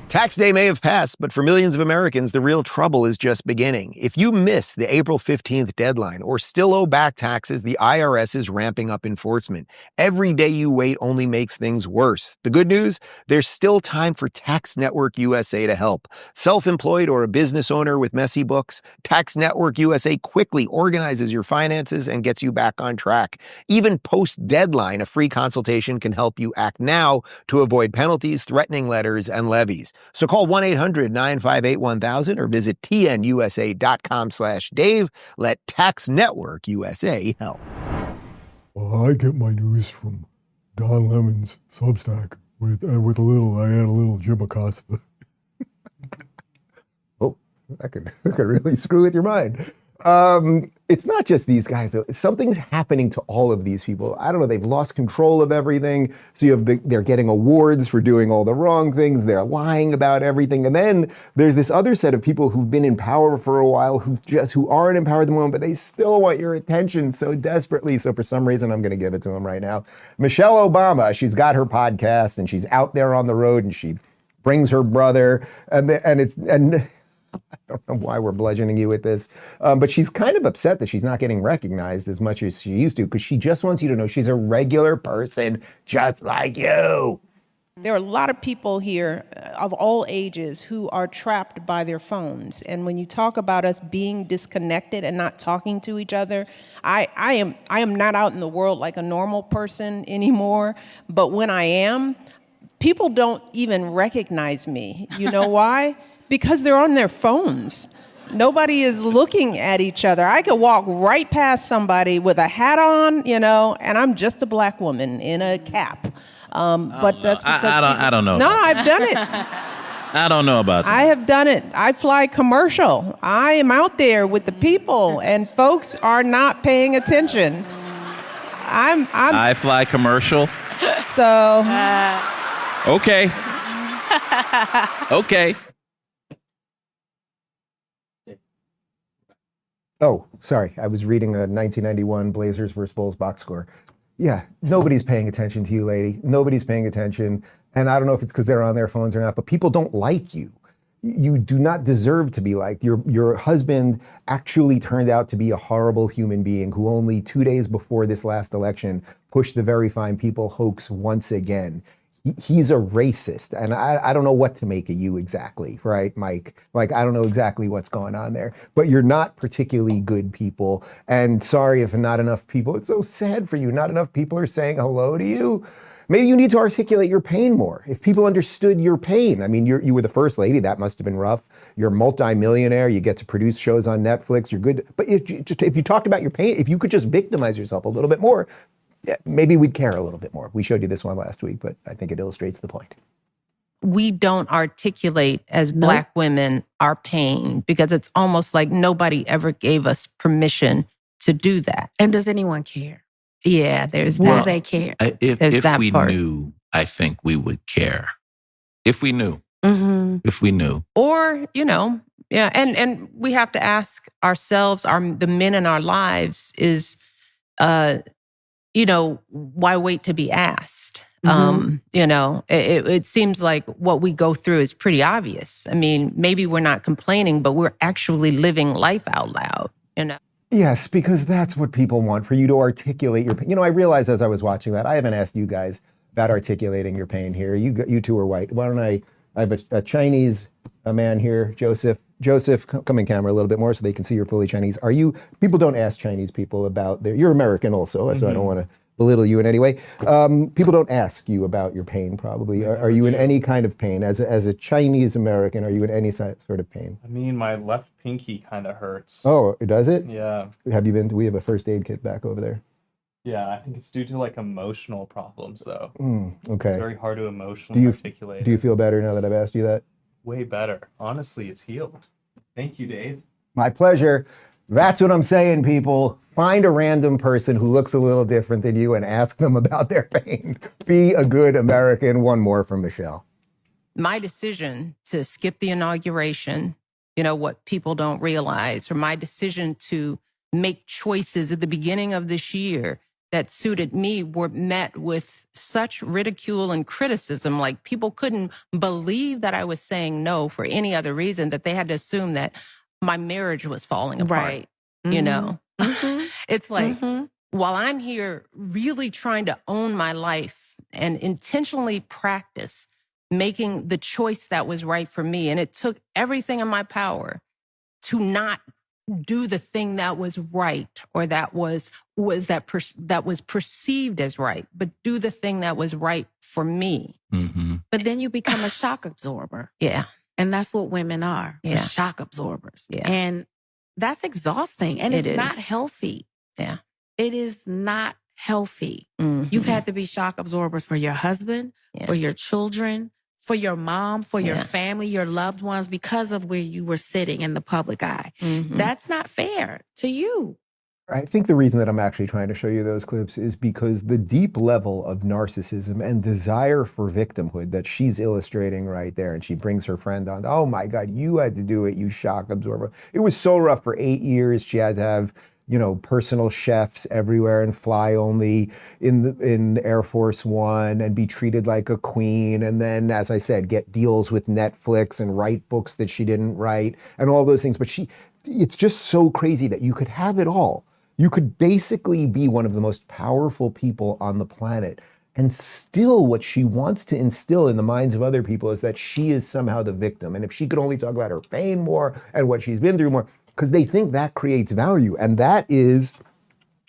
Tax day may have passed, but for millions of Americans, the real trouble is just beginning. If you miss the April 15th deadline or still owe back taxes, the IRS is ramping up enforcement. Every day you wait only makes things worse. The good news? There's still time for Tax Network USA to help. Self-employed or a business owner with messy books? Tax Network USA quickly organizes your finances and gets you back on track. Even post-deadline, a free consultation can help you act now to avoid penalties, threatening letters, and levies. So call 1-800-958-1000 or visit tnusa.com/Dave. Let Tax Network USA help. Well, I get my news from Don Lemon's Substack I add a little Jim Acosta. Oh, that could really screw with your mind. It's not just these guys, though. Something's happening to all of these people. I don't know. They've lost control of everything. So they're getting awards for doing all the wrong things. They're lying about everything. And then there's this other set of people who've been in power for a while who aren't in power at the moment, but they still want your attention so desperately. So for some reason, I'm going to give it to them right now. Michelle Obama, she's got her podcast and she's out there on the road and she brings her brother and I don't know why we're bludgeoning you with this, but she's kind of upset that she's not getting recognized as much as she used to because she just wants you to know she's a regular person just like you. There are a lot of people here of all ages who are trapped by their phones. And when you talk about us being disconnected and not talking to each other, I am not out in the world like a normal person anymore. But when I am, people don't even recognize me. You know why? Because they're on their phones. Nobody is looking at each other. I could walk right past somebody with a hat on, and I'm just a black woman in a cap. But that's because I don't know. No, I've done it. I don't know about that. I have done it. I fly commercial. I am out there with the people, and folks are not paying attention. I fly commercial. So. Okay. Okay. Oh, sorry. I was reading a 1991 Blazers versus Bulls box score. Yeah, nobody's paying attention to you, lady. Nobody's paying attention. And I don't know if it's because they're on their phones or not, but people don't like you. You do not deserve to be liked. Your husband actually turned out to be a horrible human being who only 2 days before this last election pushed the Very Fine People hoax once again. He's a racist, and I don't know what to make of you exactly, right, Mike? Like, I don't know exactly what's going on there, but you're not particularly good people, and sorry if not enough people, it's so sad for you, not enough people are saying hello to you. Maybe you need to articulate your pain more. If people understood your pain, I mean, you were the first lady, that must have been rough. You're a multimillionaire, you get to produce shows on Netflix, you're good, but if you talked about your pain, if you could just victimize yourself a little bit more, yeah, maybe we'd care a little bit more. We showed you this one last week, but I think it illustrates the point. We don't articulate as Black women our pain because it's almost like nobody ever gave us permission to do that. And does anyone care? Yeah, there's Will that. they care? If we knew, I think we would care. If we knew. Mm-hmm. If we knew. Or, yeah, and we have to ask ourselves, the men in our lives is, why wait to be asked? Mm-hmm. It seems like what we go through is pretty obvious. I mean, maybe we're not complaining, but we're actually living life out loud, Yes, because that's what people want, for you to articulate your pain. I realized as I was watching that, I haven't asked you guys about articulating your pain here. You two are white. Why don't I have a Chinese man here, Joseph. Joseph, come in camera a little bit more so they can see you're fully Chinese. People don't ask Chinese people about you're American also, so I don't want to belittle you in any way. People don't ask you about your pain probably. Are you in any kind of pain? As a Chinese American, are you in any sort of pain? I mean, my left pinky kind of hurts. Oh, does it? Yeah. We have a first aid kit back over there. Yeah, I think it's due to emotional problems though. Okay. It's very hard to emotionally articulate. Do you feel better now that I've asked you that? Way better. Honestly, it's healed. Thank you, Dave. My pleasure. That's what I'm saying, people. Find a random person who looks a little different than you and ask them about their pain. Be a good American. One more from Michelle. My decision to skip the inauguration, what people don't realize, or my decision to make choices at the beginning of this year that suited me were met with such ridicule and criticism. Like, people couldn't believe that I was saying no for any other reason, that they had to assume that my marriage was falling apart. Right. Mm-hmm. It's like, while I'm here really trying to own my life and intentionally practice making the choice that was right for me, and it took everything in my power to not do the thing that was right, or that was perceived as right, but do the thing that was right for me. Mm-hmm. But then you become a shock absorber. Yeah. And that's what women are. Yeah. Shock absorbers. Yeah. And that's exhausting. And it's not healthy. Yeah. It is not healthy. Mm-hmm. You've had to be shock absorbers for your husband, for your children, for your mom, for your family, your loved ones, because of where you were sitting in the public eye. Mm-hmm. That's not fair to you. I think the reason that I'm actually trying to show you those clips is because the deep level of narcissism and desire for victimhood that she's illustrating right there, and she brings her friend on, oh my God, you had to do it, you shock absorber. It was so rough for 8 years. She had to have, personal chefs everywhere and fly only in Air Force One and be treated like a queen. And then, as I said, get deals with Netflix and write books that she didn't write and all those things. But it's just so crazy that you could have it all. You could basically be one of the most powerful people on the planet. And still what she wants to instill in the minds of other people is that she is somehow the victim. And if she could only talk about her pain more and what she's been through more, because they think that creates value. And that is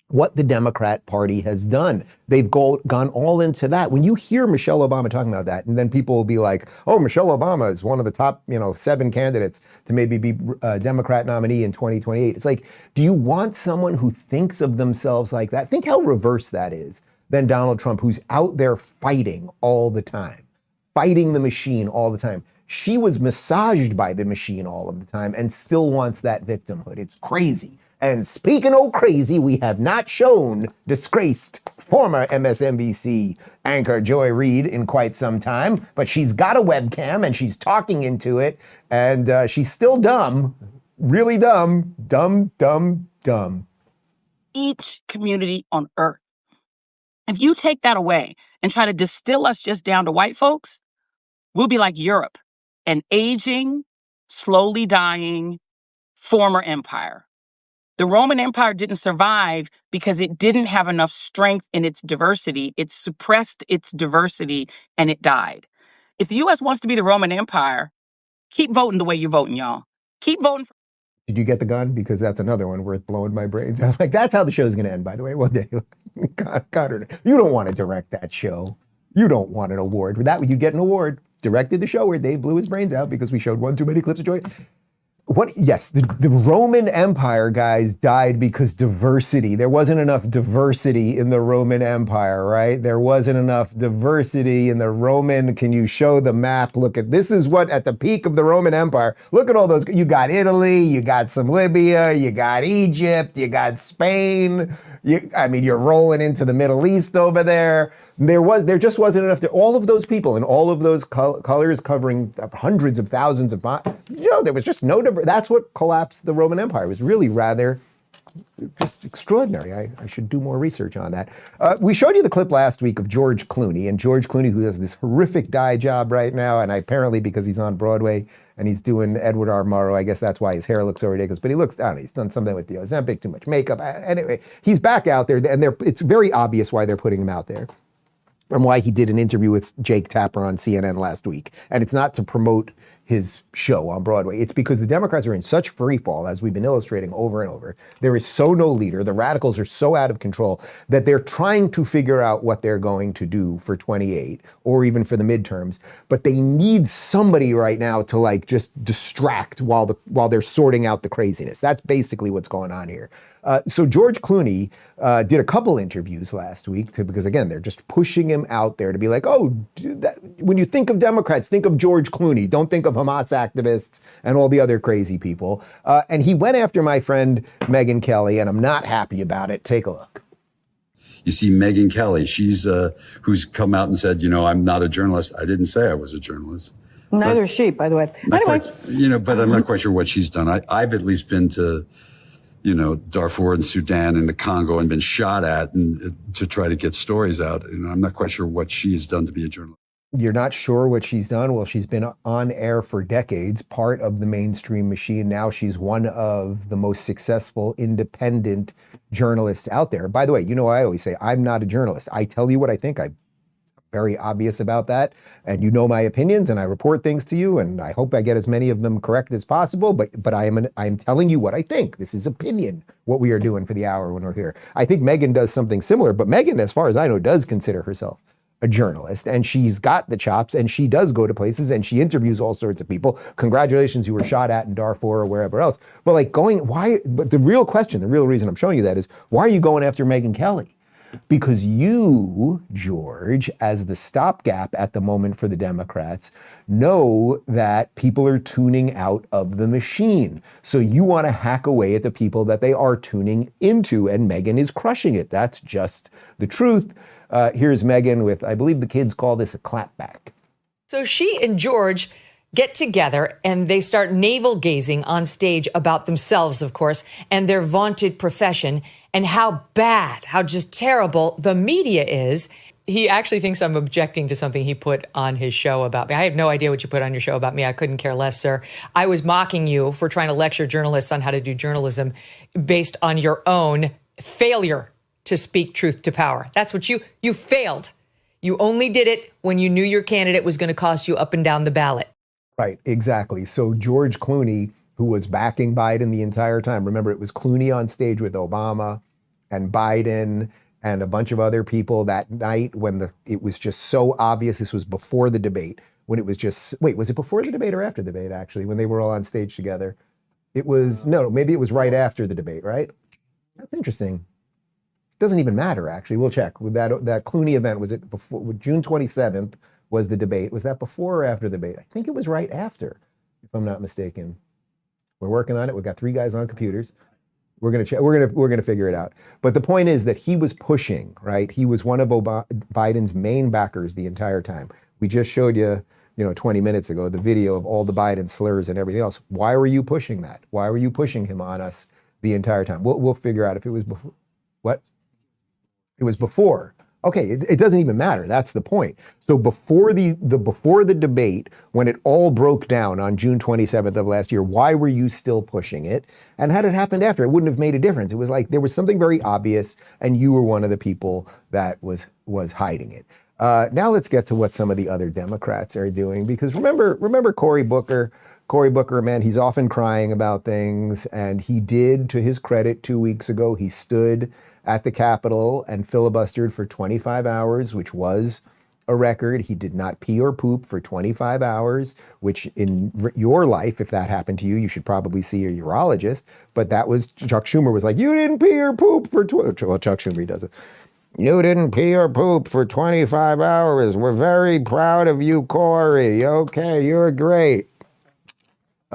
what the Democrat Party has done. They've gone all into that. When you hear Michelle Obama talking about that, and then people will be like, oh, Michelle Obama is one of the top 7 candidates to maybe be a Democrat nominee in 2028. It's like, do you want someone who thinks of themselves like that? Think how reverse that is. than Donald Trump, who's out there fighting all the time, fighting the machine all the time. She was massaged by the machine all of the time and still wants that victimhood. It's crazy. And speaking of crazy, we have not shown disgraced former MSNBC anchor Joy Reid in quite some time, but she's got a webcam and she's talking into it, and she's still dumb, really dumb, dumb, dumb, dumb. Each community on earth. If you take that away and try to distill us just down to white folks, we'll be like Europe, an aging, slowly dying former empire. The Roman Empire didn't survive because it didn't have enough strength in its diversity. It suppressed its diversity and it died. If the U.S. wants to be the Roman Empire, keep voting the way you're voting, y'all. Keep voting. Did you get the gun? Because that's another one worth blowing my brains out. Like, that's how the show's going to end, by the way, one day. Connor, you don't want to direct that show. You don't want an award. For that, you get an award. Directed the show where Dave blew his brains out because we showed one too many clips of Joy. What? Yes, the Roman Empire, guys, died because diversity. There wasn't enough diversity in the Roman Empire, right? There wasn't enough diversity in the Roman. Can you show the map? Look at, this is what at the peak of the Roman Empire. Look at all those. You got Italy, you got some Libya, you got Egypt, you got Spain. You're rolling into the Middle East over there. There just wasn't enough. All of those people and all of those colors covering hundreds of thousands of miles. There was just no. That's what collapsed the Roman Empire. It was really rather just extraordinary. I should do more research on that. We showed you the clip last week of George Clooney, and George Clooney, who has this horrific dye job right now, and apparently because he's on Broadway and he's doing Edward R. Murrow, I guess that's why his hair looks so ridiculous. But he looks, I don't know, he's done something with the Ozempic, too much makeup. Anyway, he's back out there, and it's very obvious why they're putting him out there. And why he did an interview with Jake Tapper on CNN last week. And it's not to promote his show on Broadway. It's because the Democrats are in such free fall, as we've been illustrating over and over. There is so no leader. The radicals are so out of control that they're trying to figure out what they're going to do for 28 or even for the midterms. But they need somebody right now to just distract while they're sorting out the craziness. That's basically what's going on here. So George Clooney did a couple interviews last week because, again, they're just pushing him out there to be like, oh, when you think of Democrats, think of George Clooney. Don't think of Hamas activists and all the other crazy people. And he went after my friend Megyn Kelly, and I'm not happy about it. Take a look. You see Megyn Kelly, she's who's come out and said, I'm not a journalist. I didn't say I was a journalist. Neither is she, by the way. Anyway. But I'm not quite sure what she's done. I've at least been to Darfur and Sudan and the Congo and been shot at and to try to get stories out. I'm not quite sure what she has done to be a journalist. You're not sure what she's done? Well, she's been on air for decades, part of the mainstream machine. Now she's one of the most successful independent journalists out there. By the way, I always say I'm not a journalist. I tell you what I think. I'm very obvious about that. And you know my opinions, and I report things to you, and I hope I get as many of them correct as possible. But I am telling you what I think. This is opinion, what we are doing for the hour when we're here. I think Megyn does something similar, but Megyn, as far as I know, does consider herself a journalist, and she's got the chops, and she does go to places, and she interviews all sorts of people. Congratulations, you were shot at in Darfur or wherever else. But but the real question, the real reason I'm showing you that is, why are you going after Megyn Kelly? Because you, George, as the stopgap at the moment for the Democrats, know that people are tuning out of the machine. So you want to hack away at the people that they are tuning into, and Megyn is crushing it. That's just the truth. Here's Megyn with, I believe the kids call this a clapback. So she and George get together and they start navel gazing on stage about themselves, of course, and their vaunted profession and how bad, how just terrible the media is. He actually thinks I'm objecting to something he put on his show about me. I have no idea what you put on your show about me. I couldn't care less, sir. I was mocking you for trying to lecture journalists on how to do journalism based on your own failure to speak truth to power. That's what you failed. You only did it when you knew your candidate was going to cost you up and down the ballot. Right, exactly. So George Clooney, who was backing Biden the entire time, remember it was Clooney on stage with Obama and Biden and a bunch of other people that night when it was just so obvious. This was before the debate, when it was just, wait, was it before the debate or after the debate, actually, when they were all on stage together? It was, no, maybe it was right after the debate, right? That's interesting. Doesn't even matter, actually. We'll check. With that Clooney event, was it before June 27th was the debate? Was that before or after the debate? I think it was right after, if I'm not mistaken. We're working on it. We've got 3 guys on computers. We're gonna check. We're gonna figure it out. But the point is that he was pushing, right? He was one of Biden's main backers the entire time. We just showed you, 20 minutes ago, the video of all the Biden slurs and everything else. Why were you pushing that? Why were you pushing him on us the entire time? We'll figure out if it was before. What? It was before. Okay, it doesn't even matter. That's the point. So before the debate, when it all broke down on June 27th of last year, why were you still pushing it? And had it happened after, it wouldn't have made a difference. It was like there was something very obvious, and you were one of the people that was hiding it. Now let's get to what some of the other Democrats are doing, because remember Cory Booker. Cory Booker, man, he's often crying about things, and he did, to his credit, 2 weeks ago, he stood at the Capitol and filibustered for 25 hours, which was a record. He did not pee or poop for 25 hours, which in your life, if that happened to you, you should probably see a urologist. But that was, Chuck Schumer was like, you didn't pee or poop for well, Chuck Schumer does it. You didn't pee or poop for 25 hours. We're very proud of you, Cory. Okay, you're great.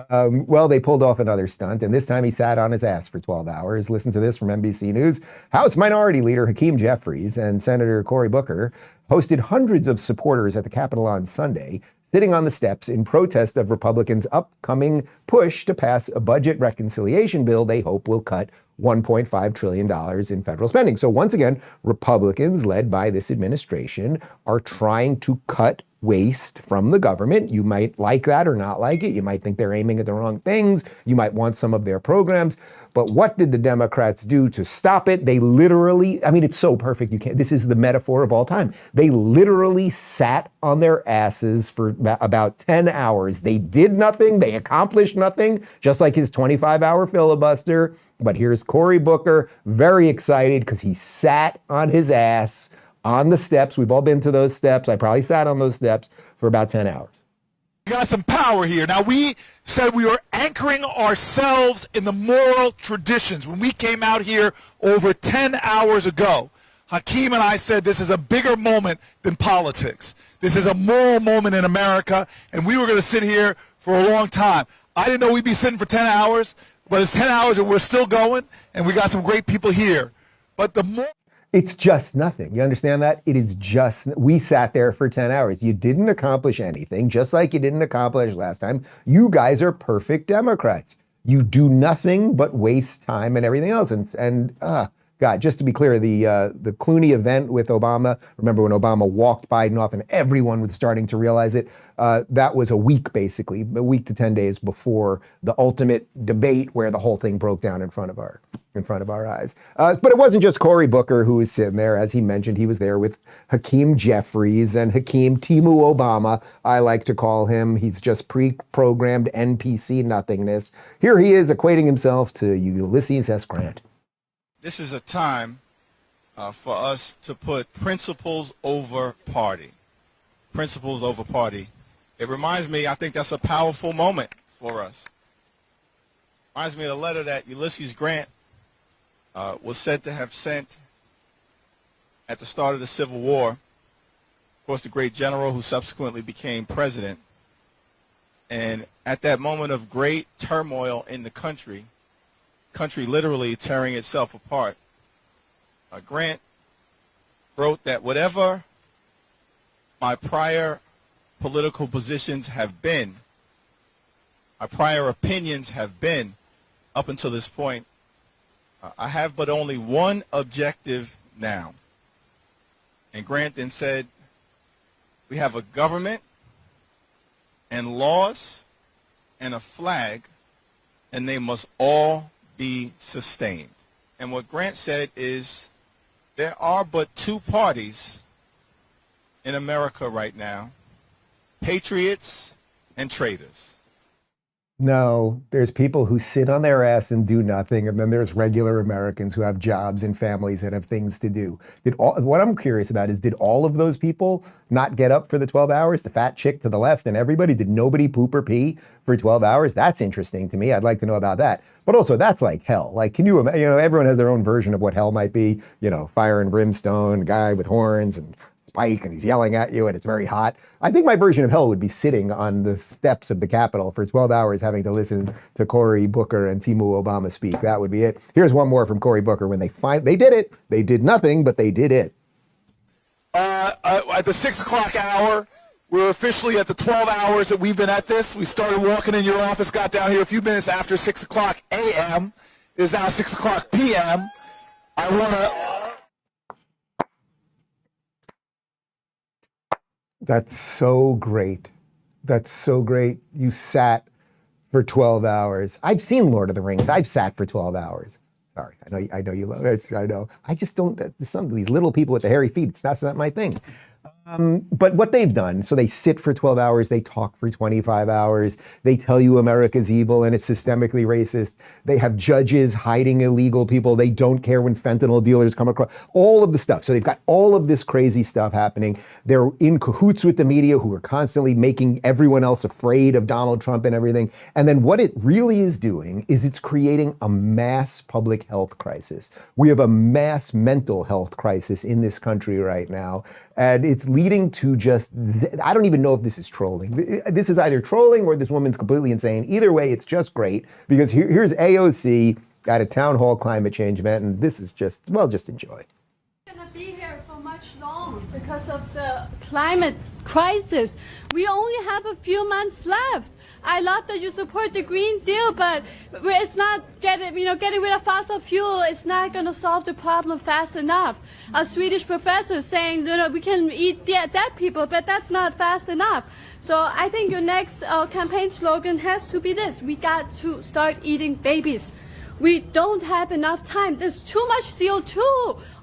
Well, they pulled off another stunt, and this time he sat on his ass for 12 hours. Listen to this from NBC News. House Minority Leader Hakeem Jeffries and Senator Cory Booker hosted hundreds of supporters at the Capitol on Sunday, sitting on the steps in protest of Republicans' upcoming push to pass a budget reconciliation bill they hope will cut $1.5 trillion in federal spending. So once again, Republicans, led by this administration, are trying to cut waste from the government. You might like that or not like it. You might think they're aiming at the wrong things. You might want some of their programs. But what did the Democrats do to stop it? They literally, it's so perfect. This is the metaphor of all time. They literally sat on their asses for about 10 hours. They did nothing. They accomplished nothing, just like his 25-hour filibuster. But here's Cory Booker, very excited because he sat on his ass on the steps. We've all been to those steps. I probably sat on those steps for about 10 hours. We got some power here. Now, we said we were anchoring ourselves in the moral traditions. When we came out here over 10 hours ago, Hakeem and I said this is a bigger moment than politics. This is a moral moment in America, and we were going to sit here for a long time. I didn't know we'd be sitting for 10 hours, but it's 10 hours and we're still going, and we got some great people here. But the more... It's just nothing. You understand that? It is just, we sat there for 10 hours. You didn't accomplish anything, just like you didn't accomplish last time. You guys are perfect Democrats. You do nothing but waste time and everything else. And God, just to be clear, the Clooney event with Obama, remember when Obama walked Biden off and everyone was starting to realize it? That was a week, basically, a week to 10 days before the ultimate debate where the whole thing broke down in front of our eyes. But it wasn't just Cory Booker who was sitting there. As he mentioned, he was there with Hakeem Jeffries and Hakeem Timu Obama, I like to call him. He's just pre-programmed NPC nothingness. Here he is equating himself to Ulysses S. Grant. This is a time for us to put principles over party. Principles over party. It reminds me, I think that's a powerful moment for us. Reminds me of the letter that Ulysses Grant was said to have sent at the start of the Civil War. Of course, the great general who subsequently became president. And at that moment of great turmoil in the country literally tearing itself apart, Grant wrote that whatever my prior political positions have been, my prior opinions have been up until this point, I have but only one objective now. And Grant then said, we have a government and laws and a flag, and they must all be sustained. And what Grant said is there are but two parties in America right now, patriots and traitors. No, there's people who sit on their ass and do nothing, and then there's regular Americans who have jobs and families that have things to do. What I'm curious about is, did all of those people not get up for the 12 hours? The fat chick to the left and everybody, did nobody poop or pee for 12 hours? That's interesting to me. I'd like to know about that. But also, that's like hell. Like, can you imagine, everyone has their own version of what hell might be, fire and brimstone, guy with horns and spike, and he's yelling at you and it's very hot. I think my version of hell would be sitting on the steps of the Capitol for 12 hours having to listen to Cory Booker and Timu Obama speak. That would be it. Here's one more from Cory Booker when they did it. They did nothing, but they did it. At the 6 o'clock hour, we're officially at the 12 hours that we've been at this. We started walking in your office, got down here a few minutes after 6 o'clock a.m. It is now 6 o'clock p.m. I want to... That's so great. That's so great. You sat for 12 hours. I've seen Lord of the Rings. I've sat for 12 hours. Sorry, I know you love it. I know. I just don't, some of these little people with the hairy feet, that's not my thing. But what they've done, so they sit for 12 hours, they talk for 25 hours, they tell you America's evil and it's systemically racist. They have judges hiding illegal people. They don't care when fentanyl dealers come across, all of the stuff. So they've got all of this crazy stuff happening. They're in cahoots with the media who are constantly making everyone else afraid of Donald Trump and everything. And then what it really is doing is it's creating a mass public health crisis. We have a mass mental health crisis in this country right now. And it's leading to just, I don't even know if this is trolling. This is either trolling or this woman's completely insane. Either way, it's just great because here's AOC at a town hall climate change event, and this is just, well, just enjoy. Going to be here for much longer because of the climate crisis. We only have a few months left. I love that you support the Green Deal, but it's not getting rid of fossil fuel. It's not going to solve the problem fast enough. A Swedish professor saying, we can eat dead people, but that's not fast enough. So I think your next campaign slogan has to be this: we got to start eating babies. We don't have enough time. There's too much CO2.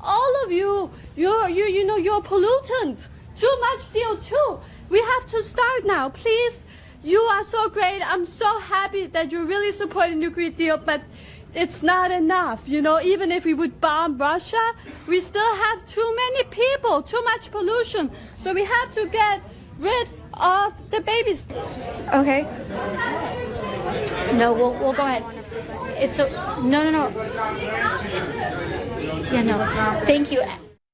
All of you're a pollutant. Too much CO2. We have to start now, please. You are so great. I'm so happy that you're really supporting the Green Deal, but it's not enough. Even if we would bomb Russia, we still have too many people, too much pollution. So we have to get rid of the babies. Okay. No, we'll go ahead. No. Yeah, no. Thank you.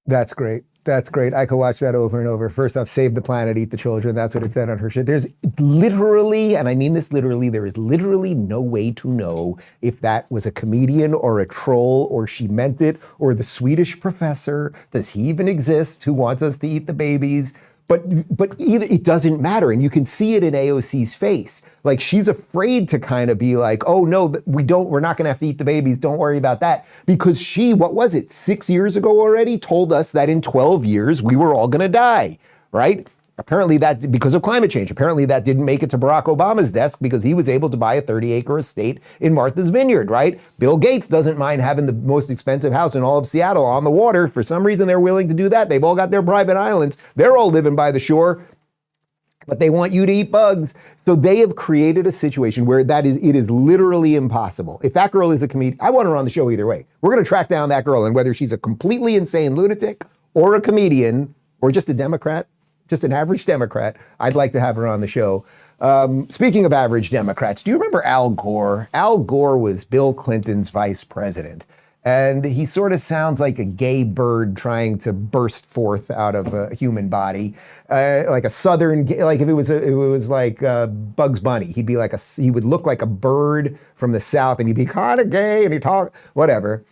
That's great. That's great. I could watch that over and over. First off, save the planet, eat the children. That's what it said on her shit. There's literally, and I mean this literally, there is literally no way to know if that was a comedian or a troll or she meant it, or the Swedish professor, does he even exist, who wants us to eat the babies? But either, it doesn't matter. And you can see it in AOC's face. Like, she's afraid to kind of be like, oh no, we're not gonna have to eat the babies. Don't worry about that. Because she, what was it, 6 years ago already, told us that in 12 years, we were all gonna die, right? Apparently that, because of climate change, apparently that didn't make it to Barack Obama's desk because he was able to buy a 30-acre estate in Martha's Vineyard, right? Bill Gates doesn't mind having the most expensive house in all of Seattle on the water. For some reason, they're willing to do that. They've all got their private islands. They're all living by the shore, but they want you to eat bugs. So they have created a situation where it is literally impossible. If that girl is a comedian, I want her on the show either way. We're going to track down that girl, and whether she's a completely insane lunatic or a comedian or just a Democrat, just an average Democrat, I'd like to have her on the show. Speaking of average Democrats, do you remember Al Gore? Al Gore was Bill Clinton's vice president. And he sort of sounds like a gay bird trying to burst forth out of a human body, like a southern, like if it was like Bugs Bunny, he would look like a bird from the South, and he'd be kind of gay, and he'd talk, whatever.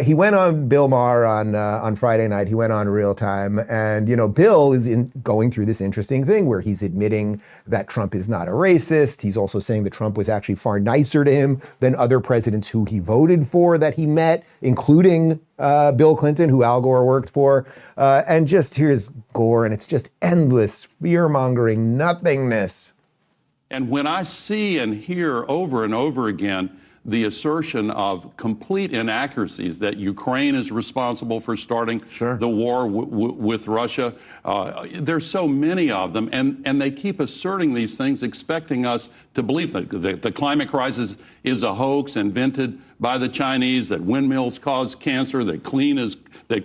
He went on Bill Maher on Friday night. He went on Real Time. And, Bill is going through this interesting thing where he's admitting that Trump is not a racist. He's also saying that Trump was actually far nicer to him than other presidents who he voted for that he met, including Bill Clinton, who Al Gore worked for. And just here's Gore, and it's just endless fear-mongering nothingness. And when I see and hear over and over again the assertion of complete inaccuracies that Ukraine is responsible for starting the war with Russia. There's so many of them, and they keep asserting these things, expecting us to believe that the climate crisis is a hoax invented by the Chinese, that windmills cause cancer, that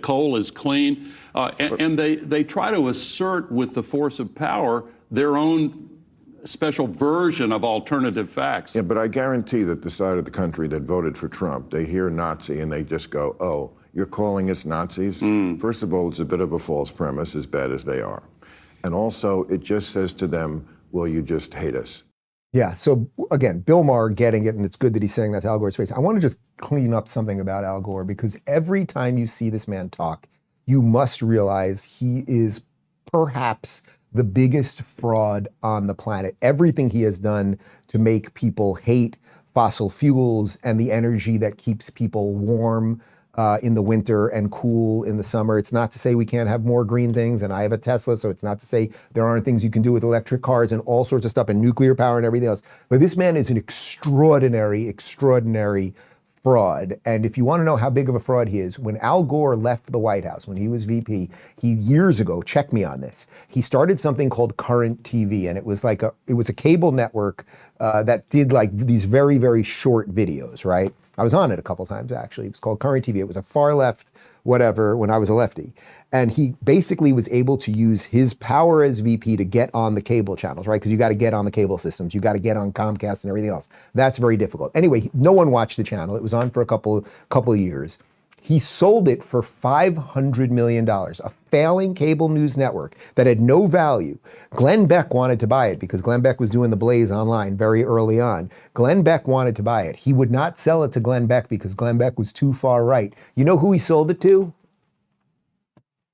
coal is clean, and they try to assert with the force of power their own special version of alternative facts. Yeah, but I guarantee that the side of the country that voted for Trump, they hear Nazi and they just go, oh, you're calling us Nazis? First of all, it's a bit of a false premise, as bad as they are. And also, it just says to them, well, you just hate us. Yeah, so again, Bill Maher getting it, and it's good that he's saying that to Al Gore's face. I want to just clean up something about Al Gore, because every time you see this man talk, you must realize he is perhaps the biggest fraud on the planet. Everything he has done to make people hate fossil fuels and the energy that keeps people warm in the winter and cool in the summer. It's not to say we can't have more green things, and I have a Tesla, so it's not to say there aren't things you can do with electric cars and all sorts of stuff and nuclear power and everything else. But this man is an extraordinary, extraordinary fraud. And if you want to know how big of a fraud he is, when Al Gore left the White House, when he was VP, he years ago, check me on this, he started something called Current TV, and it was a cable network that did like these very, very short videos, right? I was on it a couple times, actually. It was called Current TV. It was a far left, whatever, when I was a lefty. And he basically was able to use his power as VP to get on the cable channels, right? Because you got to get on the cable systems. You got to get on Comcast and everything else. That's very difficult. Anyway, no one watched the channel. It was on for a couple of years. He sold it for $500 million, a failing cable news network that had no value. Glenn Beck wanted to buy it because Glenn Beck was doing the Blaze online very early on. Glenn Beck wanted to buy it. He would not sell it to Glenn Beck because Glenn Beck was too far right. You know who he sold it to?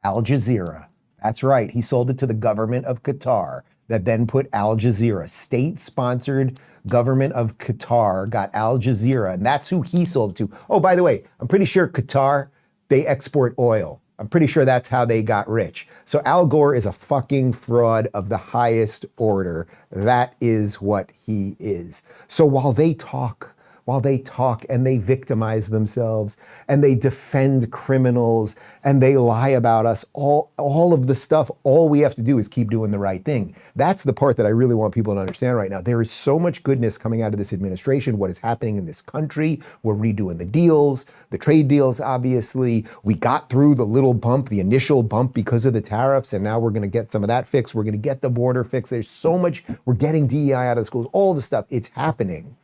Al Jazeera. That's right. He sold it to the government of Qatar that then put Al Jazeera, state-sponsored government of Qatar, got Al Jazeera, and that's who he sold it to. Oh, by the way, I'm pretty sure Qatar, they export oil. I'm pretty sure that's how they got rich. So Al Gore is a fucking fraud of the highest order. That is what he is. So while they talk and they victimize themselves and they defend criminals and they lie about us, all of the stuff, all we have to do is keep doing the right thing. That's the part that I really want people to understand right now. There is so much goodness coming out of this administration, what is happening in this country. We're redoing the deals, the trade deals, obviously. We got through the little bump, the initial bump because of the tariffs, and now we're gonna get some of that fixed. We're gonna get the border fixed. There's so much, we're getting DEI out of schools, all the stuff, it's happening.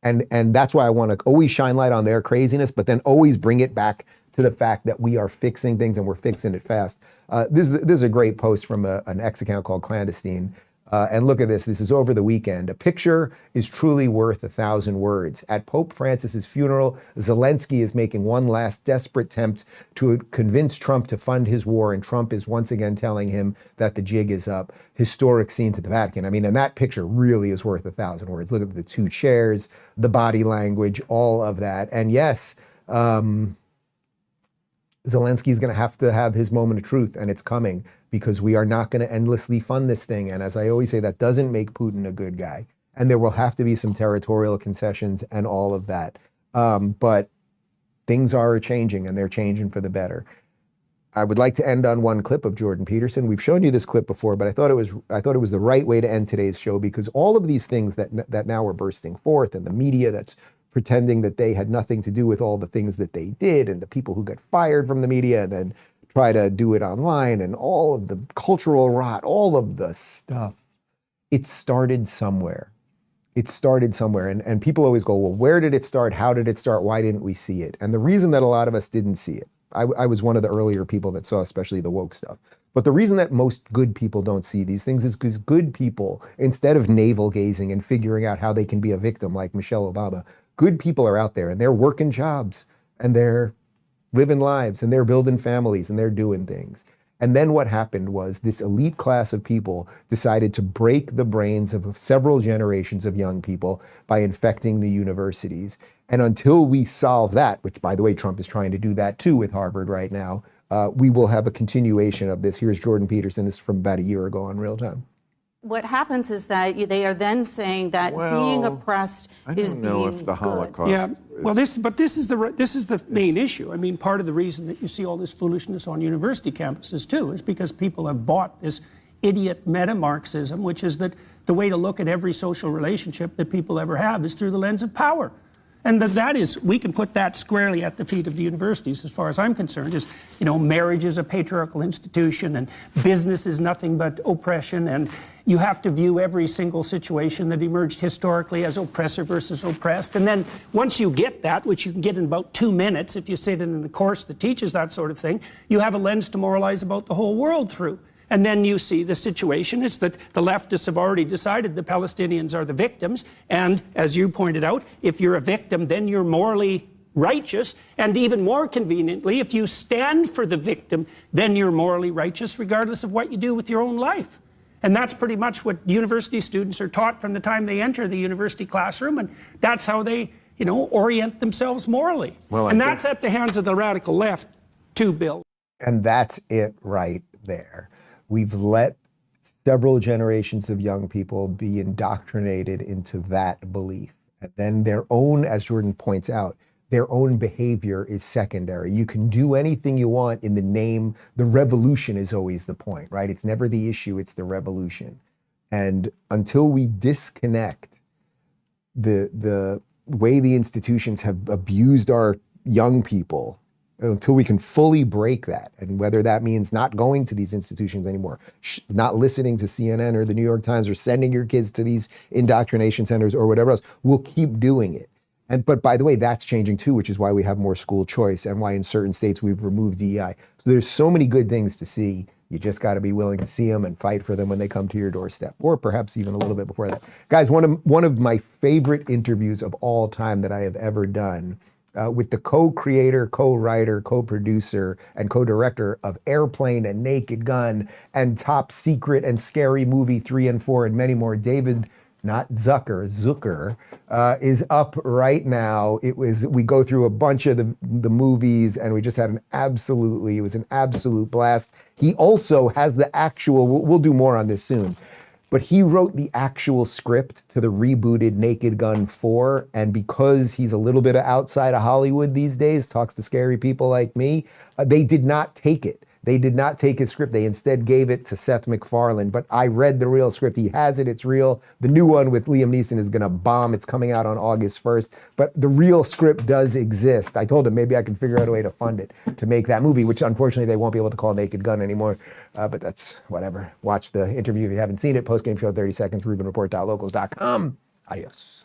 And that's why I want to always shine light on their craziness, but then always bring it back to the fact that we are fixing things and we're fixing it fast. This is a great post from an X account called Clandestine. And look at this. This is over the weekend. A picture is truly worth 1,000 words. At Pope Francis's funeral, Zelensky is making one last desperate attempt to convince Trump to fund his war, and Trump is once again telling him that the jig is up. Historic scene to the Vatican. I mean, and that picture really is worth 1,000 words. Look at the two chairs, the body language, all of that. And yes, Zelensky's going to have his moment of truth, and it's coming, because we are not going to endlessly fund this thing. And as I always say, that doesn't make Putin a good guy. And there will have to be some territorial concessions and all of that. But things are changing, and they're changing for the better. I would like to end on one clip of Jordan Peterson. We've shown you this clip before, but I thought it was the right way to end today's show, because all of these things that now are bursting forth, and the media that's pretending that they had nothing to do with all the things that they did, and the people who got fired from the media and then try to do it online, and all of the cultural rot, all of the stuff, it started somewhere. It started somewhere. And people always go, well, where did it start? How did it start? Why didn't we see it? And the reason that a lot of us didn't see it, I was one of the earlier people that saw especially the woke stuff. But the reason that most good people don't see these things is because good people, instead of navel gazing and figuring out how they can be a victim like Michelle Obama, good people are out there and they're working jobs and they're living lives and they're building families and they're doing things. And then what happened was this elite class of people decided to break the brains of several generations of young people by infecting the universities. And until we solve that, which by the way, Trump is trying to do that too with Harvard right now, we will have a continuation of this. Here's Jordan Peterson. This is from about a year ago on Real Time. what happens is that they are then saying that being oppressed is being know if the Holocaust. Yeah, well, this is the main issue. I mean, part of the reason that you see all this foolishness on university campuses too is because people have bought this idiot meta-Marxism, which is that the way to look at every social relationship that people ever have is through the lens of power. And that is, we can put that squarely at the feet of the universities, as far as I'm concerned, is, marriage is a patriarchal institution and business is nothing but oppression, and you have to view every single situation that emerged historically as oppressor versus oppressed. And then once you get that, which you can get in about 2 minutes if you sit in a course that teaches that sort of thing, you have a lens to moralize about the whole world through. And then you see the situation is that the leftists have already decided the Palestinians are the victims. And as you pointed out, if you're a victim, then you're morally righteous. And even more conveniently, if you stand for the victim, then you're morally righteous, regardless of what you do with your own life. And that's pretty much what university students are taught from the time they enter the university classroom. And that's how they, orient themselves morally. And that's at the hands of the radical left, too, Bill. And that's it right there. We've let several generations of young people be indoctrinated into that belief. And then their own, as Jordan points out, their own behavior is secondary. You can do anything you want in the name. The revolution is always the point, right? It's never the issue, it's the revolution. And until we disconnect the way the institutions have abused our young people, until we can fully break that, and whether that means not going to these institutions anymore, not listening to CNN or the New York Times, or sending your kids to these indoctrination centers or whatever else, we'll keep doing it. But by the way, that's changing too, which is why we have more school choice and why in certain states we've removed DEI. So there's so many good things to see. You just got to be willing to see them and fight for them when they come to your doorstep, or perhaps even a little bit before that. Guys, one of my favorite interviews of all time that I have ever done, with the co-creator, co-writer, co-producer, and co-director of Airplane and Naked Gun and Top Secret and Scary Movie 3 and 4 and many more, David, not Zucker, is up right now. We go through a bunch of the movies, and we just had it was an absolute blast. He also has the actual, we'll do more on this soon, but he wrote the actual script to the rebooted Naked Gun 4, and because he's a little bit outside of Hollywood these days, talks to scary people like me, they did not take it. They did not take his script. They instead gave it to Seth MacFarlane, but I read the real script. He has it, it's real. The new one with Liam Neeson is gonna bomb. It's coming out on August 1st, but the real script does exist. I told him maybe I can figure out a way to fund it to make that movie, which unfortunately they won't be able to call Naked Gun anymore, but that's whatever. Watch the interview if you haven't seen it. Post-game show 30 seconds, RubinReport.locals.com. Adios.